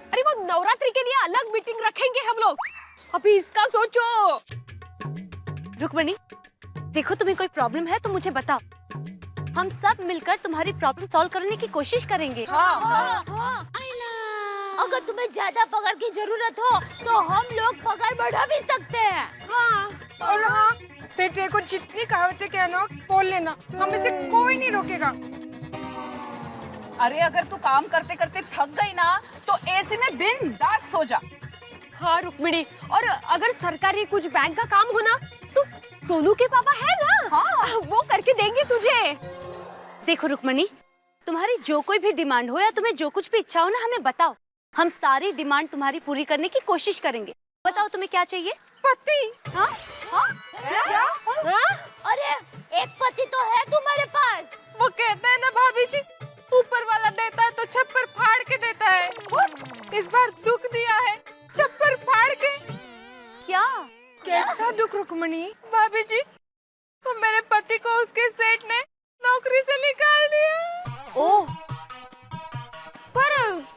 अरे वो नवरात्रि के लिए अलग मीटिंग रखेंगे हम लोग, अभी इसका सोचो। रुक्मिणी, देखो तुम्हें कोई प्रॉब्लम है तो मुझे बताओ, हम सब मिलकर तुम्हारी प्रॉब्लम सॉल्व करने की कोशिश करेंगे। हाँ। अगर तुम्हें ज्यादा पगार की जरूरत हो तो हम लोग पगार बढ़ा भी सकते हैं। हाँ। और हाँ, बेटे को जितनी कहावतें कहना हो बोल लेना, हमें से कोई नहीं रोकेगा। अरे अगर तू काम करते करते थक गई ना तो एसी में बिंदास सो जा। हाँ रुक्मिणी, और अगर सरकारी कुछ बैंक का काम हो ना तो सोनू के पापा है ना, हाँ, वो करके देंगे तुझे। देखो रुक्मिणी, तुम्हारी जो कोई भी डिमांड हो या तुम्हें जो कुछ भी इच्छा हो ना, हमें बताओ, हम सारी डिमांड तुम्हारी पूरी करने की कोशिश करेंगे। बताओ तुम्हें क्या चाहिए? पति। हाँ? क्या? हाँ? अरे एक पति तो है तुम्हारे पास। वो कहते हैं ना भाभी जी, ऊपर वाला देता है तो छप्पर फाड़ के देता है। इस बार दुख दिया है, छप्पर फाड़ के। क्या? कैसा दुख रुक्मिणी? भाभी जी, वो मेरे पति को उसके सेठ ने नौकरी से निकाल दिया। ओह, पर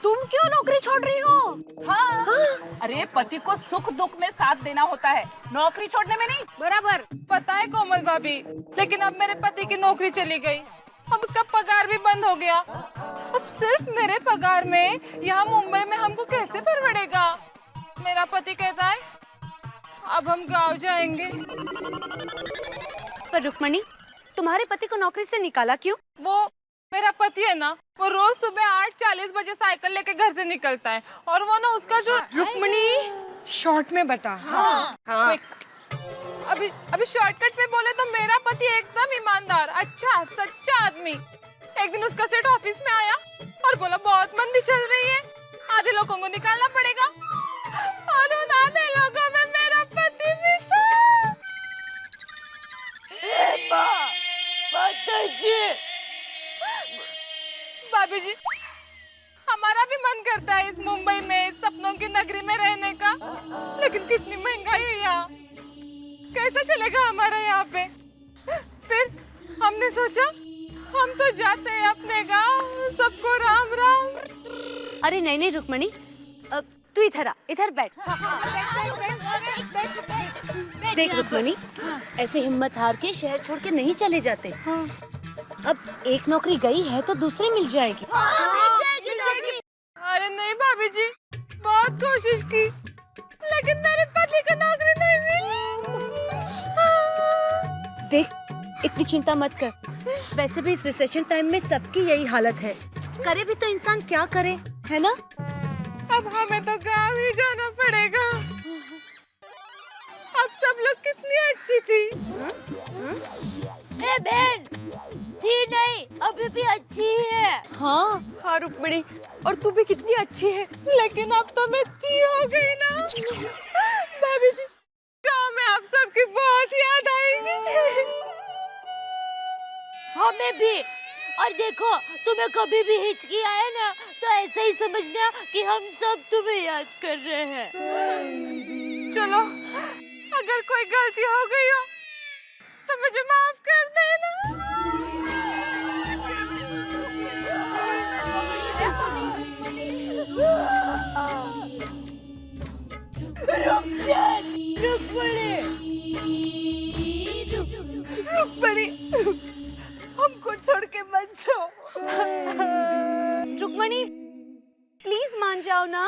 तुम क्यों नौकरी छोड़ रही हो? हाँ। अरे पति को सुख दुख में साथ देना होता है, नौकरी छोड़ने में नहीं। बराबर। पता है कोमल भाभी, लेकिन अब मेरे पति की नौकरी चली गई, अब उसका पगार भी बंद हो गया। अब सिर्फ मेरे पगार में यहाँ मुंबई में हमको कैसे परवड़ेगा? मेरा पति कहता है अब हम गांव जाएंगे। पर रुक्मिणी, तुम्हारे पति को नौकरी से निकाला क्यों? वो मेरा पति है ना, वो रोज सुबह 8:40 बजे साइकिल लेके घर से निकलता है, और वो ना उसका जो रुक्मिणी शॉर्ट में बता। हाँ। अभी शॉर्टकट में बोले तो मेरा पति एकदम ईमानदार, अच्छा सच्चा आदमी। एक दिन उसका सेठ ऑफिस में आया और बोला बहुत मंदी चल रही है, आधे लोगों को निकालना पड़ेगा, और उन आधे लोगों में मेरा पति भी था। भाभी जी, हमारा भी मन करता है इस मुंबई में सपनों की नगरी में रहने का, लेकिन कितनी महंगाई है यहाँ, कैसा चलेगा हमारा यहाँ पे। फिर हमने सोचा हम तो जाते हैं अपने गांव, सबको राम राम। अरे नहीं नहीं रुक्मणी, अब तू इधर आ, इधर बैठ। देख रुक्मणी, ऐसे हिम्मत हार के शहर छोड़ के नहीं चले जाते। अब एक नौकरी गई है तो दूसरी मिल जाएगी। अरे नहीं भाभी जी, बहुत कोशिश की, लेकिन मेरे पति को नौकरी नहीं मिली। देख, इतनी चिंता मत कर। वैसे भी इस रिसेशन टाइम में सबकी यही हालत है। करे भी तो इंसान क्या करे, है ना? अब हमें तो गांव ही जाना पड़ेगा। अब सब लोग कितनी अच्छी थी। ए बहन, थी नहीं, अभी भी अच्छी है। हाँ हाँ रुक्मिणी, और तू भी कितनी अच्छी है। लेकिन अब तो मैं थी हो गई ना। भाभी जी, गांव में आप सबकी बहुत याद आएगी। हमें भी। और देखो, तुम्हें कभी भी हिचकी आए ना तो ऐसा ही समझना कि हम सब तुम्हें याद कर रहे हैं। चलो, अगर कोई गलती हो गई हो तो मुझे माफ कर देना। रुक्मणी, हमको छोड़ के मत जाओ। रुक्मणी, प्लीज मान जाओ ना।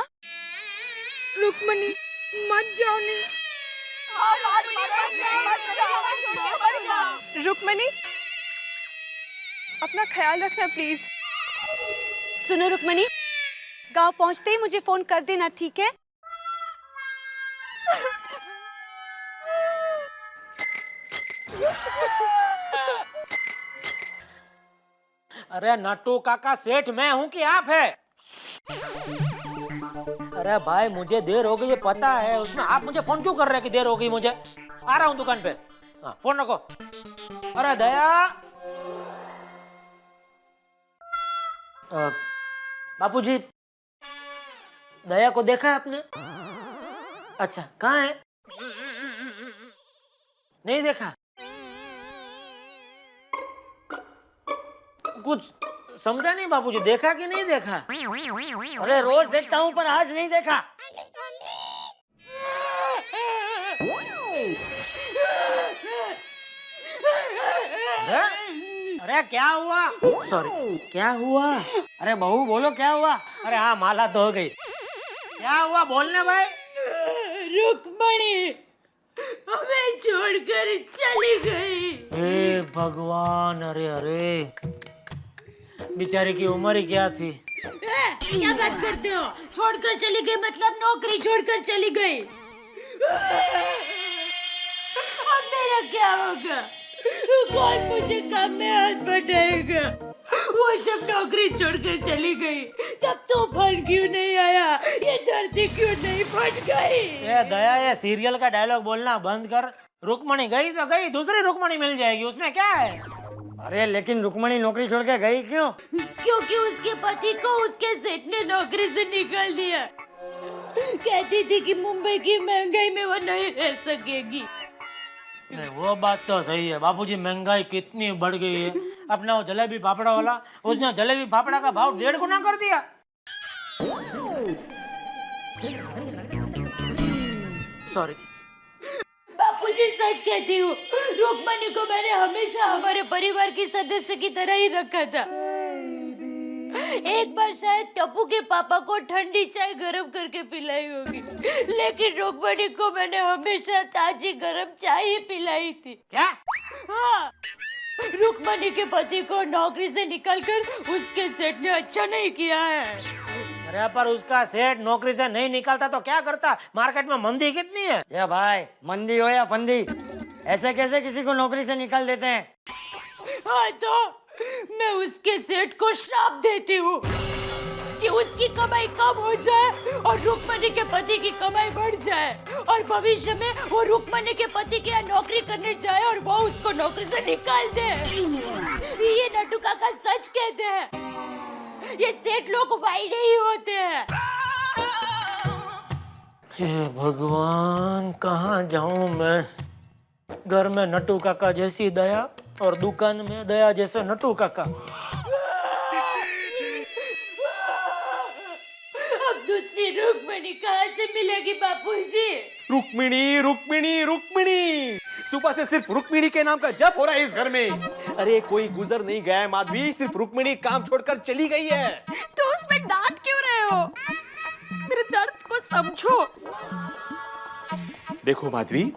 रुक्मणी मत जाओ नहीं। रुक्मणी, अपना ख्याल रखना प्लीज। सुनो रुक्मणी, गांव पहुंचते ही मुझे फोन कर देना, ठीक है? अरे नट्टू काका, सेठ मैं हूँ कि आप है? अरे भाई, मुझे देर हो गई ये पता है, उसमें आप मुझे फोन क्यों कर रहे हैं कि देर हो गई? मुझे आ रहा हूँ दुकान पे। हाँ, फोन रखो। अरे दया, बापूजी, दया को देखा है आपने? अच्छा, कहाँ है? नहीं देखा? कुछ समझा नहीं बापूजी, देखा कि नहीं देखा? अरे रोज देखता हूँ पर आज नहीं देखा। अरे क्या हुआ? सॉरी, क्या हुआ? अरे बहू बोलो क्या हुआ? अरे हाँ, माला तो हो गई। क्या हुआ बोलने भाई? रुक्मणी हमें छोड़कर चली गई। हे भगवान, अरे अरे, बेचारी की उम्र ही क्या थी? क्या बात करते हो? छोड़कर चली गई मतलब नौकरी छोड़कर चली गई। अब मेरा क्या होगा? कौन मुझे काम में हाथ बटाएगा? वो जब नौकरी छोड़कर चली गई तब तूफान क्यों नहीं आया? ये धरती क्यों नहीं फट गई? ये दया, ये सीरियल का डायलॉग बोलना बंद कर। रुक्मणी गई तो गई, दूसरी रुक्मणी मिल जाएगी, उसमें क्या है? अरे लेकिन रुक्मणी नौकरी छोड़ के गई क्यों? क्योंकि उसके पति को उसके सेठ ने नौकरी से निकाल दिया। कहती थी कि मुंबई की महंगाई में वो नहीं रह सकेगी। नहीं, वो बात तो सही है बापूजी, महंगाई कितनी बढ़ गई है। अपना वो जलेबी फाफड़ा वाला, उसने जलेबी फाफड़ा का भाव 1.5 गुना कर दिया। सॉरी बापूजी, सच कहती हूँ, रुक्मणी को मैंने हमेशा हमारे परिवार की सदस्य की तरह ही रखा था। एक बार शायद टप्पू के पापा को ठंडी चाय गरम करके पिलाई होगी, लेकिन रुक्मणी को मैंने हमेशा ताजी गरम चाय ही पिलाई थी। क्या? हाँ, रुक्मणी के पति को नौकरी से निकालकर उसके सेठ ने अच्छा नहीं किया है। अरे पर उसका सेठ नौकरी से नहीं निकालता तो क्या करता? मार्केट में मंदी कितनी है। ये भाई, मंदी हो या फंदी, ऐसे कैसे किसी को नौकरी से निकाल देते हैं? हाँ, तो मैं उसके सेठ को श्राप देती हूँ कि उसकी कमाई कम हो जाए और रुक्मणी के पति की कमाई बढ़ जाए, और भविष्य में वो रुक्मणी के पति के यहाँ नौकरी करने जाए और वो उसको नौकरी से निकाल दे। ये नट्टू काका सच कहते हैं। ये सेठ लोग वाइड ही होते हैं। हे भगवान, कहाँ जाऊं मैं? घर में नटू काका जैसी दया और दुकान में दया जैसे नटू काका। अब दूसरी रुक्मिणी कहाँ से मिलेगी बापूजी? रुक्मिणी रुक्मिणी रुक्मिणी, सुबह से सिर्फ रुक्मिणी के नाम का जप हो रहा है इस घर में। अरे कोई गुजर नहीं गया है माधवी, सिर्फ रुक्मिणी काम छोड़कर चली गई है। तो उसमें डांट क्यों रहे हो? मेरे दर्द को समझो। देखो माधवी,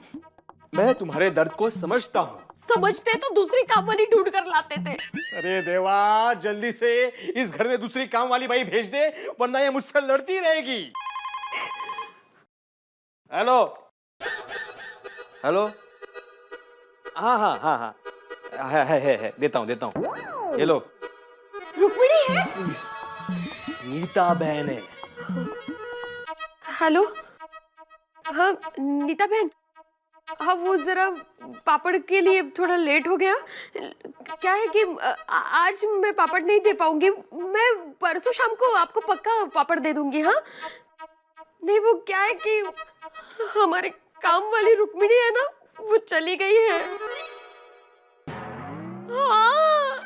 मैं तुम्हारे दर्द को समझता हूँ। समझते तो दूसरी काम वाली ढूंढ कर लाते थे। अरे देवा, जल्दी से इस घर में दूसरी काम वाली बाई भेज दे, वरना ये मुझसे लड़ती रहेगी। हेलो हेलो, हाँ हाँ हाँ हाँ, है, देता हूँ, ये लो। रुक्मिणी है? नीता बहन है। हेलो, हाँ नीता बहन, हाँ वो जरा पापड़ के लिए थोड़ा लेट हो गया। क्या है कि आज मैं पापड़ नहीं दे पाऊंगी, मैं परसों शाम को आपको पक्का पापड़ दे दूंगी। हाँ नहीं, वो क्या है कि हमारे काम वाली रुक्मिणी है ना, वो चली गई है। हाँ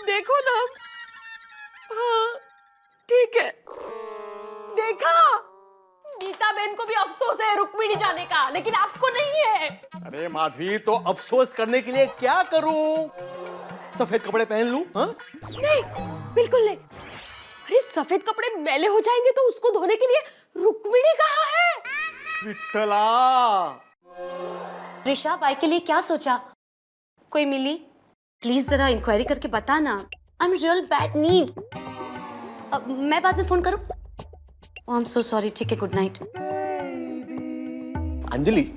देखो ना। हाँ ठीक है, देखा, नीता बहन को भी अफसोस है रुक्मिणी जाने का, लेकिन आपको नहीं है। अरे माधवी, तो अफसोस करने के लिए क्या करूं? सफेद कपड़े पहन लूं? हाँ? नहीं, बिल्कुल नहीं। अरे सफेद कपड़े मैले हो जाएंगे तो उसको धोने के लिए रुक्मिणी कहाँ है? विठ्ठला, ऋषा बाई के लिए क्या सोचा? कोई मिली? प्लीज जरा इंक्वायरी करके बता ना। I am real bad need. मैं बाद में फोन करूं? ओह आई एम सो सॉरी। ठीक है, गुड नाइट। अंजलि,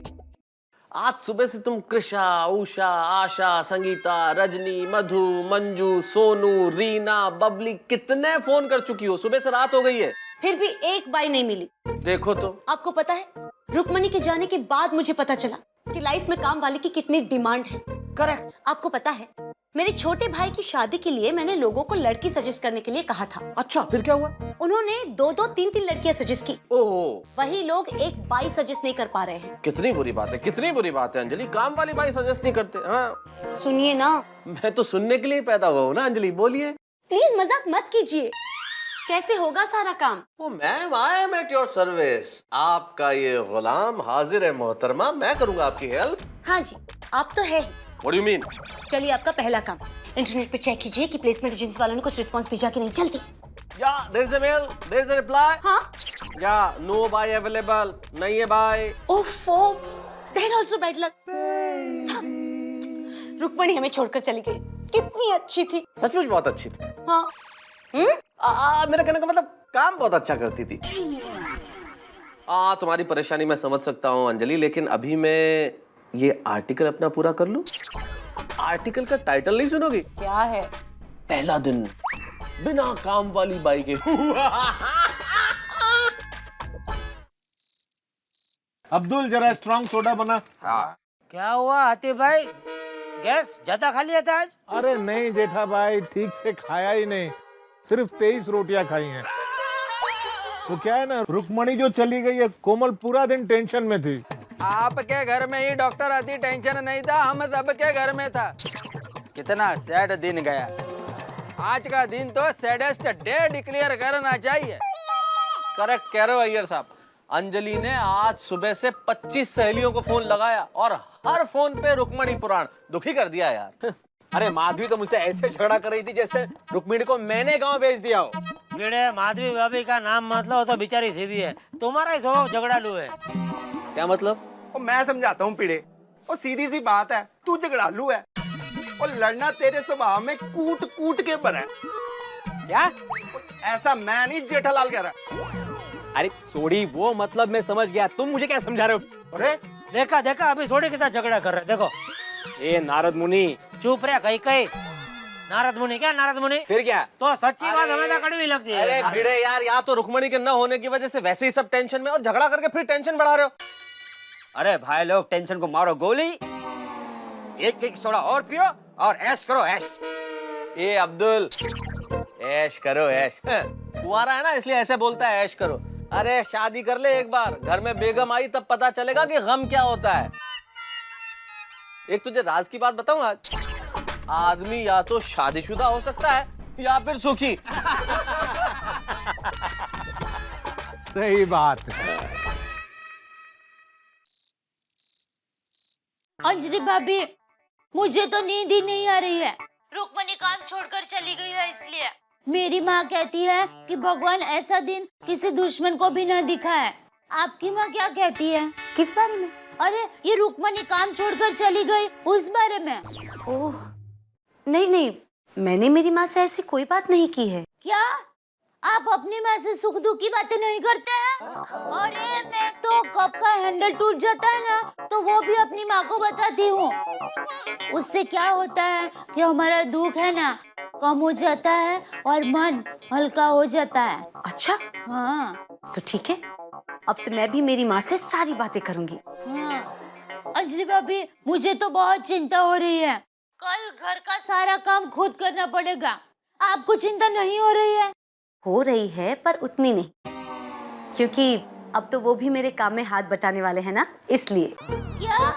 आज सुबह से तुम कृषा, उषा, आशा, संगीता, रजनी, मधु, मंजू, सोनू, रीना, बबली, कितने फोन कर चुकी हो? सुबह से रात हो गई है, फिर भी एक बाई नहीं मिली। देखो तो। आपको पता है, रुक्मिणी के जाने के बाद मुझे पता चला कि लाइफ में काम वाले की कितनी डिमांड है। करेक्ट। आपको पता है, मेरे छोटे भाई की शादी के लिए मैंने लोगों को लड़की सजेस्ट करने के लिए कहा था। अच्छा, फिर क्या हुआ? उन्होंने 2-2, 3-3 लड़कियां सजेस्ट की। ओह, वही लोग एक बाई सजेस्ट नहीं कर पा रहे हैं। कितनी बुरी बात है, कितनी बुरी बात है अंजलि। काम वाली बाई सजेस्ट नहीं करते। हाँ, सुनिए ना, मैं तो सुनने के लिए पैदा हुआ हूँ ना अंजलि, बोलिए। प्लीज मजाक मत कीजिए। कैसे होगा सारा काम? Oh ma'am, I am at your service. आपका ये गुलाम हाजिर है मोहतरमा, मैं करूंगा आपकी हेल्प। हाँ जी, आप तो है ही। What do you mean? चलिए, आपका पहला काम, इंटरनेट पे चेक कीजिए कि प्लेसमेंट एजेंसी वालों ने कुछ रिस्पांस भेजा कि नहीं। जल्दी। Yeah there is a mail, there is a reply. हाँ। या नो बाय अवेलेबल, नहीं है बाय। ओफो, there also bad luck. Rukmini हमें छोड़कर चली गई। कितनी अच्छी थी। सचमुच बहुत अच्छी थी। हाँ। मेरा कहने का मतलब, काम बहुत अच्छा करती थी। तुम्हारी परेशानी मैं समझ सकता हूँ अंजलि, लेकिन अभी मैं ये आर्टिकल अपना पूरा कर लूं। आर्टिकल का टाइटल नहीं सुनोगी? क्या है? पहला दिन बिना काम वाली बाई के। अब्दुल, जरा स्ट्रॉन्ग सोडा बना। हाँ। क्या हुआ हाथी भाई, गैस ज्यादा खा लिया था आज? अरे नहीं जेठा भाई, ठीक से खाया ही नहीं, सिर्फ 23 रोटियां खाई हैं। तो क्या है ना, रुक्मिणी जो चली गई है, कोमल पूरा दिन टेंशन में थी। आपके घर में ही डॉक्टर आती टेंशन नहीं था, हम सबके घर में था। कितना सैड दिन गया। आज का दिन तो सैडेस्ट डे डिक्लेयर करना चाहिए। करेक्ट कह रहे हो अय्यर साहब। अंजलि ने आज सुबह से 25 सहेलियों को फोन लगाया और हर फोन पे रुक्मिणी पुराण। दुखी कर दिया यार। अरे माधवी तो मुझसे ऐसे झगड़ा कर रही थी जैसे रुक्मिणी को मैंने गांव भेज दिया हो। वीड़े, माधवी भाभी का नाम मत लो, तो बेचारी सीधी है। तुम्हारा ही स्वभाव झगड़ालू है। क्या मतलब? मैं समझाता हूँ पीड़े, वो सीधी सी बात है, तू झगड़ालू है और लड़ना तेरे स्वभाव में कूट कूट के पर है। क्या? ऐसा मैं नहीं, जेठालाल कह रहा। अरे सोडी, वो मतलब मैं समझ गया, तुम मुझे क्या समझा रहे हो? अरे देखा देखा, अभी सोडी के साथ झगड़ा कर रहे। देखो। ए नारद मुनि, चुप रहे कहीं कहीं। नारद मुनि क्या नारद मुनि? फिर क्या? तो सच्ची बात हमें तो कड़वी लगती है। अरे भिड़े यार, या तो रुक्मिणी के न होने की वजह से वैसे ही सब टेंशन में, और झगड़ा करके फिर टेंशन बढ़ा रहे हो। अरे भाई लोग, टेंशन को मारो गोली, एक सोडा और पियो और ऐश करो ऐश। ए अब्दुल, ऐश करो ऐश। कुंवारा है ना इसलिए ऐसे बोलता है ऐश करो। अरे शादी कर ले एक बार, घर में बेगम आई तब पता चलेगा कि गम क्या होता है। एक तुझे राज की बात बताऊं आज, आदमी या तो शादीशुदा हो सकता है या फिर सुखी। सही बात है। अंजलि भाभी, मुझे तो नींद ही नहीं आ रही है। रुक्मणी काम छोड़कर चली गई है इसलिए। मेरी माँ कहती है कि भगवान ऐसा दिन किसी दुश्मन को भी न दिखाए। आपकी माँ क्या कहती है? किस बारे में? अरे ये रुक्मणी काम छोड़कर चली गई उस बारे में। ओह नहीं नहीं, मैंने मेरी माँ से ऐसी कोई बात नहीं की है। क्या आप अपनी माँ से सुख दुख की बातें नहीं करते हैं? अरे मैं तो कप का हैंडल टूट जाता है ना तो वो भी अपनी माँ को बताती हूँ। उससे क्या होता है कि हमारा दुख है ना कम हो जाता है और मन हल्का हो जाता है। अच्छा हाँ तो ठीक है, अब से मैं भी मेरी माँ से सारी बातें करूंगी। हाँ अंजलि भाभी, मुझे तो बहुत चिंता हो रही है। कल घर का सारा काम खुद करना पड़ेगा। आपको चिंता नहीं हो रही है? हो रही है पर उतनी नहीं, क्योंकि अब तो वो भी मेरे काम में हाथ बटाने वाले हैं ना, इसलिए। क्या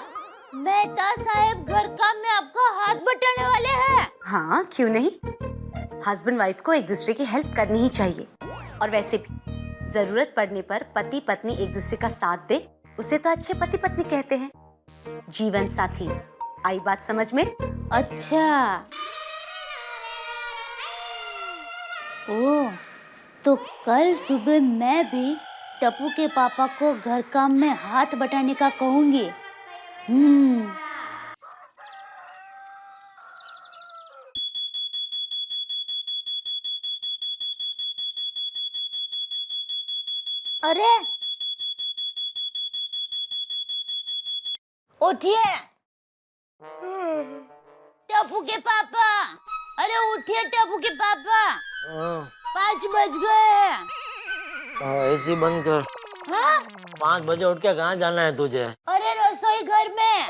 मेहता साहब घर काम में आपका हाथ बटाने वाले हैं? हाँ क्यों नहीं, हस्बैंड वाइफ को एक दूसरे की हेल्प करनी ही चाहिए। और वैसे भी जरूरत पड़ने पर पति पत्नी एक दूसरे का साथ दे उसे तो अच्छे पति पत्नी कहते हैं, जीवन साथी। आई बात समझ में? अच्छा ओ, तो कल सुबह मैं भी टप्पू के पापा को घर काम में हाथ बटाने का कहूंगी। अरे उठिए टप्पू के पापा, अरे उठिए टप्पू के पापा, 5 बज गए हैं। एसी बंद कर। हाँ? 5 बजे उठ के कहाँ जाना है तुझे? अरे रसोई घर में।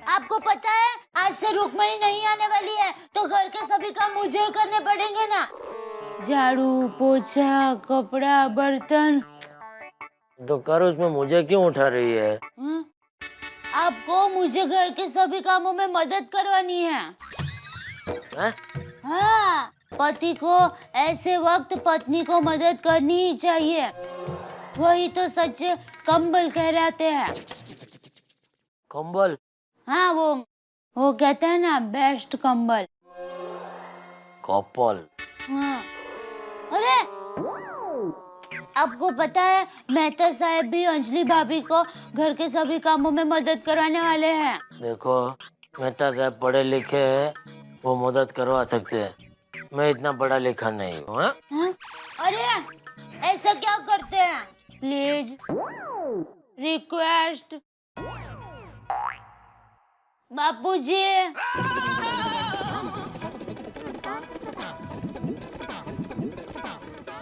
आपको पता है आज से रुक्मणी नहीं आने वाली है तो घर के सभी काम मुझे ही करने पड़ेंगे ना। झाड़ू पोछा कपड़ा बर्तन। तो कर, उसमें मुझे क्यों उठा रही है? आपको मुझे घर के सभी कामों में मदद करवानी है। हाँ, पति को ऐसे वक्त पत्नी को मदद करनी ही चाहिए। वही तो सच्चे कंबल कहलाते हैं। कंबल? हाँ वो कहते हैं ना बेस्ट कंबल। कपल? हाँ। अरे आपको पता है मेहता साहब भी अंजलि भाभी को घर के सभी कामों में मदद करवाने वाले हैं। देखो मेहता साहब पढ़े लिखे हैं, वो मदद करवा सकते हैं। मैं इतना पढ़ा लिखा नहीं हूँ। हाँ? अरे ऐसा क्या करते हैं? प्लीज रिक्वेस्ट बापूजी।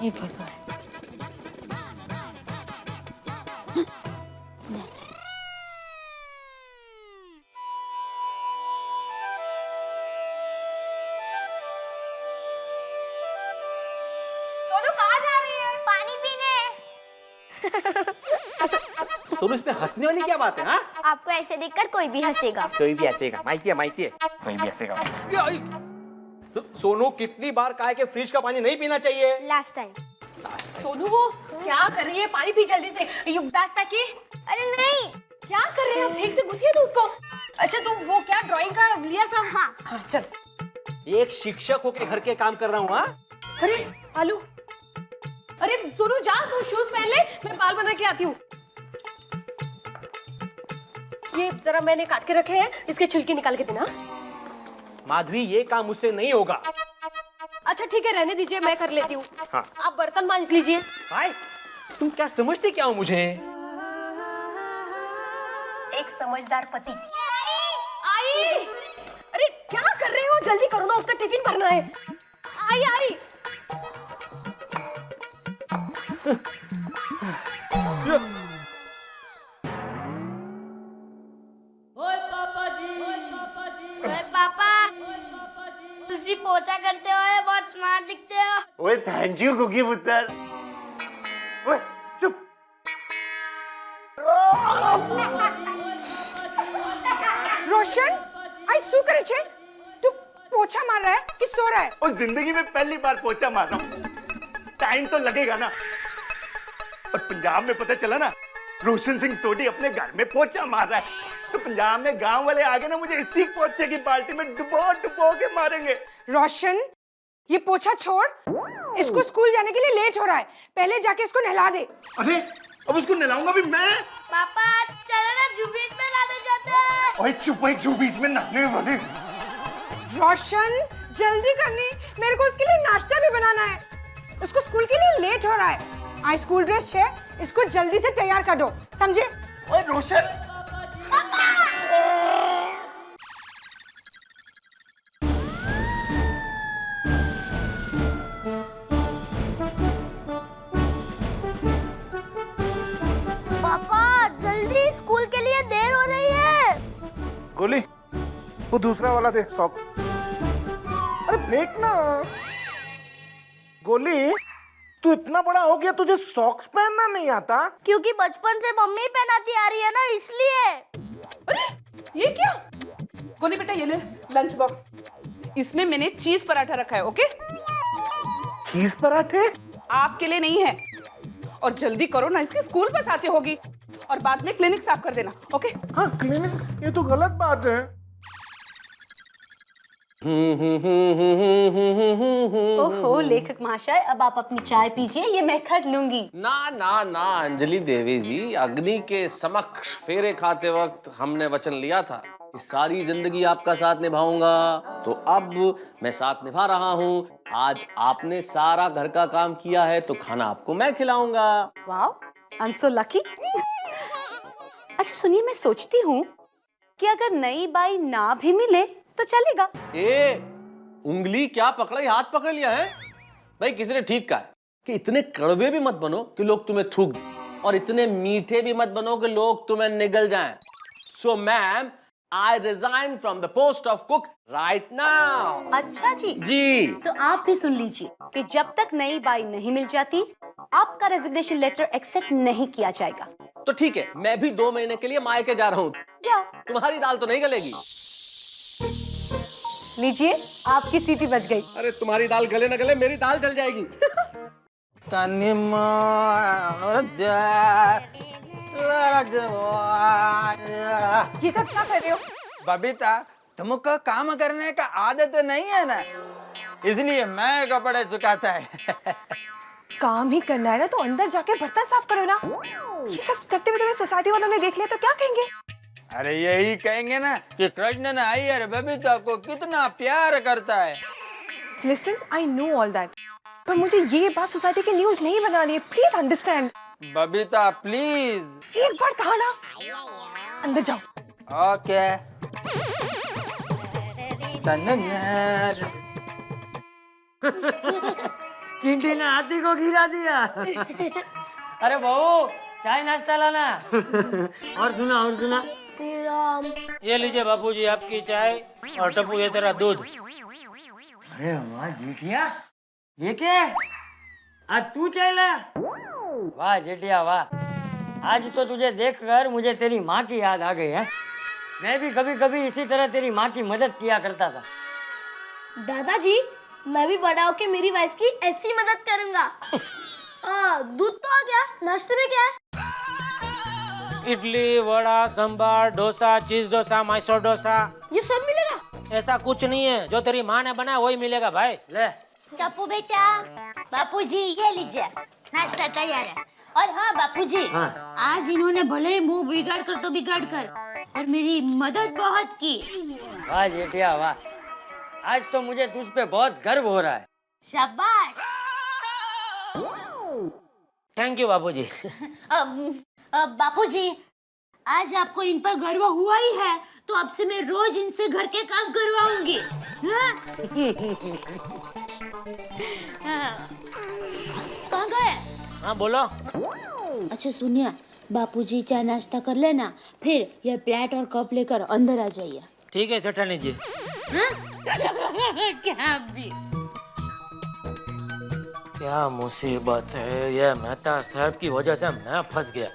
ये भगवान। सोनू कहाँ जा रही है? पानी पीने। सोनू, इसमें हंसने वाली क्या बात है? हाँ, आपको ऐसे देखकर कोई भी हंसेगा। कोई भी हंसेगा, माइती है कोई भी हंसेगा। तो सोनू, कितनी बार कहा है कि फ्रिज का पानी नहीं पीना चाहिए? Last time. सोनू वो क्या कर रही है? पानी पी जल्दी से। यू बैग पैक की? अरे नहीं, क्या कर रहे हैं आप? ठीक से गुथिए तो उसको। अच्छा तुम वो क्या ड्राइंग का लिया सब? हाँ चल। एक शिक्षक होकर घर के काम कर रहा हूँ। हाँ, अरे आलू, अरे सोनू जा, तू शूज पहन ले, मैं बाल बना के आती हूँ। ये जरा मैंने काट के रखे हैं, इसके छिलके निकाल के देना। माधवी, ये काम मुझसे नहीं होगा। अच्छा ठीक है, रहने दीजिए, मैं कर लेती हूँ। हाँ। आप बर्तन मांज लीजिए। हाय, तुम क्या समझती क्या हो मुझे? एक समझदार पति। आई, अरे क्या कर रहे हो? जल्दी करो ना, उसका टिफिन भरना है। आई आई। पापा, तुसी पोछा करते हो बहुत स्मार्ट दिखते हो। ओए थैंक यू कुकी पुत्र। ओए चुप। रोशन आई શું કરે છે તું પોછા માર रहा है कि सो रहा है? और जिंदगी में पहली बार पोछा मार रहा हूँ, टाइम तो लगेगा ना। और पंजाब में पता चला ना रोशन सिंह सोडी अपने घर में पोछा मार रहा है, तो पंजाब में गांव वाले आगे ना मुझे इसी पोछे की बाल्टी में डुबो डुबो के मारेंगे। रोशन ये पोछा छोड़, इसको स्कूल जाने के लिए लेट हो रहा है, पहले जाके इसको नहला दे। अरे अब उसको नहलाऊंगा भी मैं? पापा चलो ना जू बीच में नहाने जाते हैं। ओए चुप है, जू बीच में नहाने वाले। रोशन जल्दी करनी, मेरे को उसके लिए नाश्ता भी बनाना है, उसको स्कूल के लिए लेट हो रहा है। आई स्कूल ड्रेस है, इसको जल्दी से तैयार कर दो, समझे? ओए रोशन पापा जल्दी, स्कूल के लिए देर हो रही है। गोली वो दूसरा वाला दे सॉक। अरे फेंक ना। गोली तू इतना बड़ा हो गया, तुझे सॉक्स पहनना नहीं आता? क्योंकि बचपन से मम्मी पहनाती आ रही है ना, इसलिए। अरे ये क्या? गोली बेटा ये ले लंच बॉक्स, इसमें मैंने चीज पराठा रखा है। ओके चीज पराठे? आपके लिए नहीं है। और जल्दी करो ना, इसके स्कूल बस आती होगी। और बाद में क्लिनिक साफ कर देना। ओके हाँ क्लिनिक, ये तो गलत बात है। ओहो लेखक महाशय, अब आप अपनी चाय पीजिए, ये मैं कर लूंगी। ना ना ना अंजलि देवी जी, अग्नि के समक्ष फेरे खाते वक्त हमने वचन लिया था कि सारी जिंदगी आपका साथ निभाऊंगा, तो अब मैं साथ निभा रहा हूँ। आज आपने सारा घर का काम किया है तो खाना आपको मैं खिलाऊंगा। Wow, I am so lucky. अच्छा सुनिए, मैं सोचती हूँ कि अगर नई बाई ना भी मिले तो चलेगा। ए उंगली क्या पकड़ा, हाथ पकड़ लिया है भाई। किसी ने ठीक कहा है कि इतने कड़वे भी मत बनो कि लोग तुम्हें थूक दें, और इतने मीठे भी मत बनो कि लोग तुम्हें निगल जाएं। So ma'am, I resign from the post of cook right now. अच्छा जी जी। तो आप भी सुन लीजिए कि जब तक नई बाई नहीं मिल जाती, आपका रेजिग्नेशन लेटर एक्सेप्ट नहीं किया जाएगा। तो ठीक है, मैं भी 2 महीने के लिए मायके जा रहा हूँ। जाओ। तुम्हारी दाल तो नहीं गलेगी। लीजिए, आपकी सीटी बच गई। अरे तुम्हारी दाल गले न गले, मेरी दाल जल जाएगी। ये सब क्या कर रहे हो? बबीता, तुमको काम करने का आदत नहीं है ना, इसलिए मैं कपड़े सुखाता है। काम ही करना है ना तो अंदर जाके बर्तन साफ करो ना। ये सब करते हुए तुम्हें सोसाइटी वालों ने देख लिया तो क्या कहेंगे? अरे यही कहेंगे ना कि कृष्ण ने अय्यर बबीता को कितना प्यार करता है। Listen, I know all that, पर मुझे ये बात सोसाइटी की न्यूज़ नहीं बनानी है, प्लीज अंडरस्टैंड। बबीता प्लीज। एक बार था ना, अंदर जाओ। ओके। चिंटी ने हाथी को गिरा दिया। अरे बहू, चाय नाश्ता लाना। और सुना ये लीजिए बापूजी आपकी चाय, और टप्पू ये तेरा दूध। अरे वाह जेठिया, ये क्या है? आज तू चाय लाया? वाह जेठिया वाह, आज तो तुझे देखकर मुझे तेरी माँ की याद आ गई है। मैं भी कभी कभी इसी तरह तेरी माँ की मदद किया करता था। दादाजी, मैं भी बड़ा होके मेरी वाइफ की ऐसी मदद करूंगा। दूध तो आ गया, नाश्ते में क्या है? इडली, वड़ा, सांभर, डोसा, चीज डोसा, मैसूर डोसा। ये सब मिलेगा? ऐसा कुछ नहीं है, जो तेरी माँ ने बनाया वही मिलेगा भाई। ले टप्पू बेटा, बापूजी ये लीजिए, नाश्ता तैयार है। और हाँ बापूजी, आज इन्होंने भले ही मुंह बिगाड़ कर तो बिगाड़ कर, और मेरी मदद बहुत की। वाह जेठिया वाह, आज तो मुझे तुझ पे बहुत गर्व हो रहा है। शाबाश। थैंक यू बापूजी। बापूजी, आज आपको इन पर गर्व हुआ ही है, तो अब से मैं रोज इनसे घर के काम करवाऊंगी। कहाँ गए? हाँ बोलो। अच्छा सुनिए, बापूजी चाय नाश्ता कर लेना, फिर ये प्लेट और कप लेकर अंदर आ जाइए। ठीक है सेठानी जी। क्या भी? क्या मुसीबत है, ये मेहता साहब की वजह से मैं फंस गया।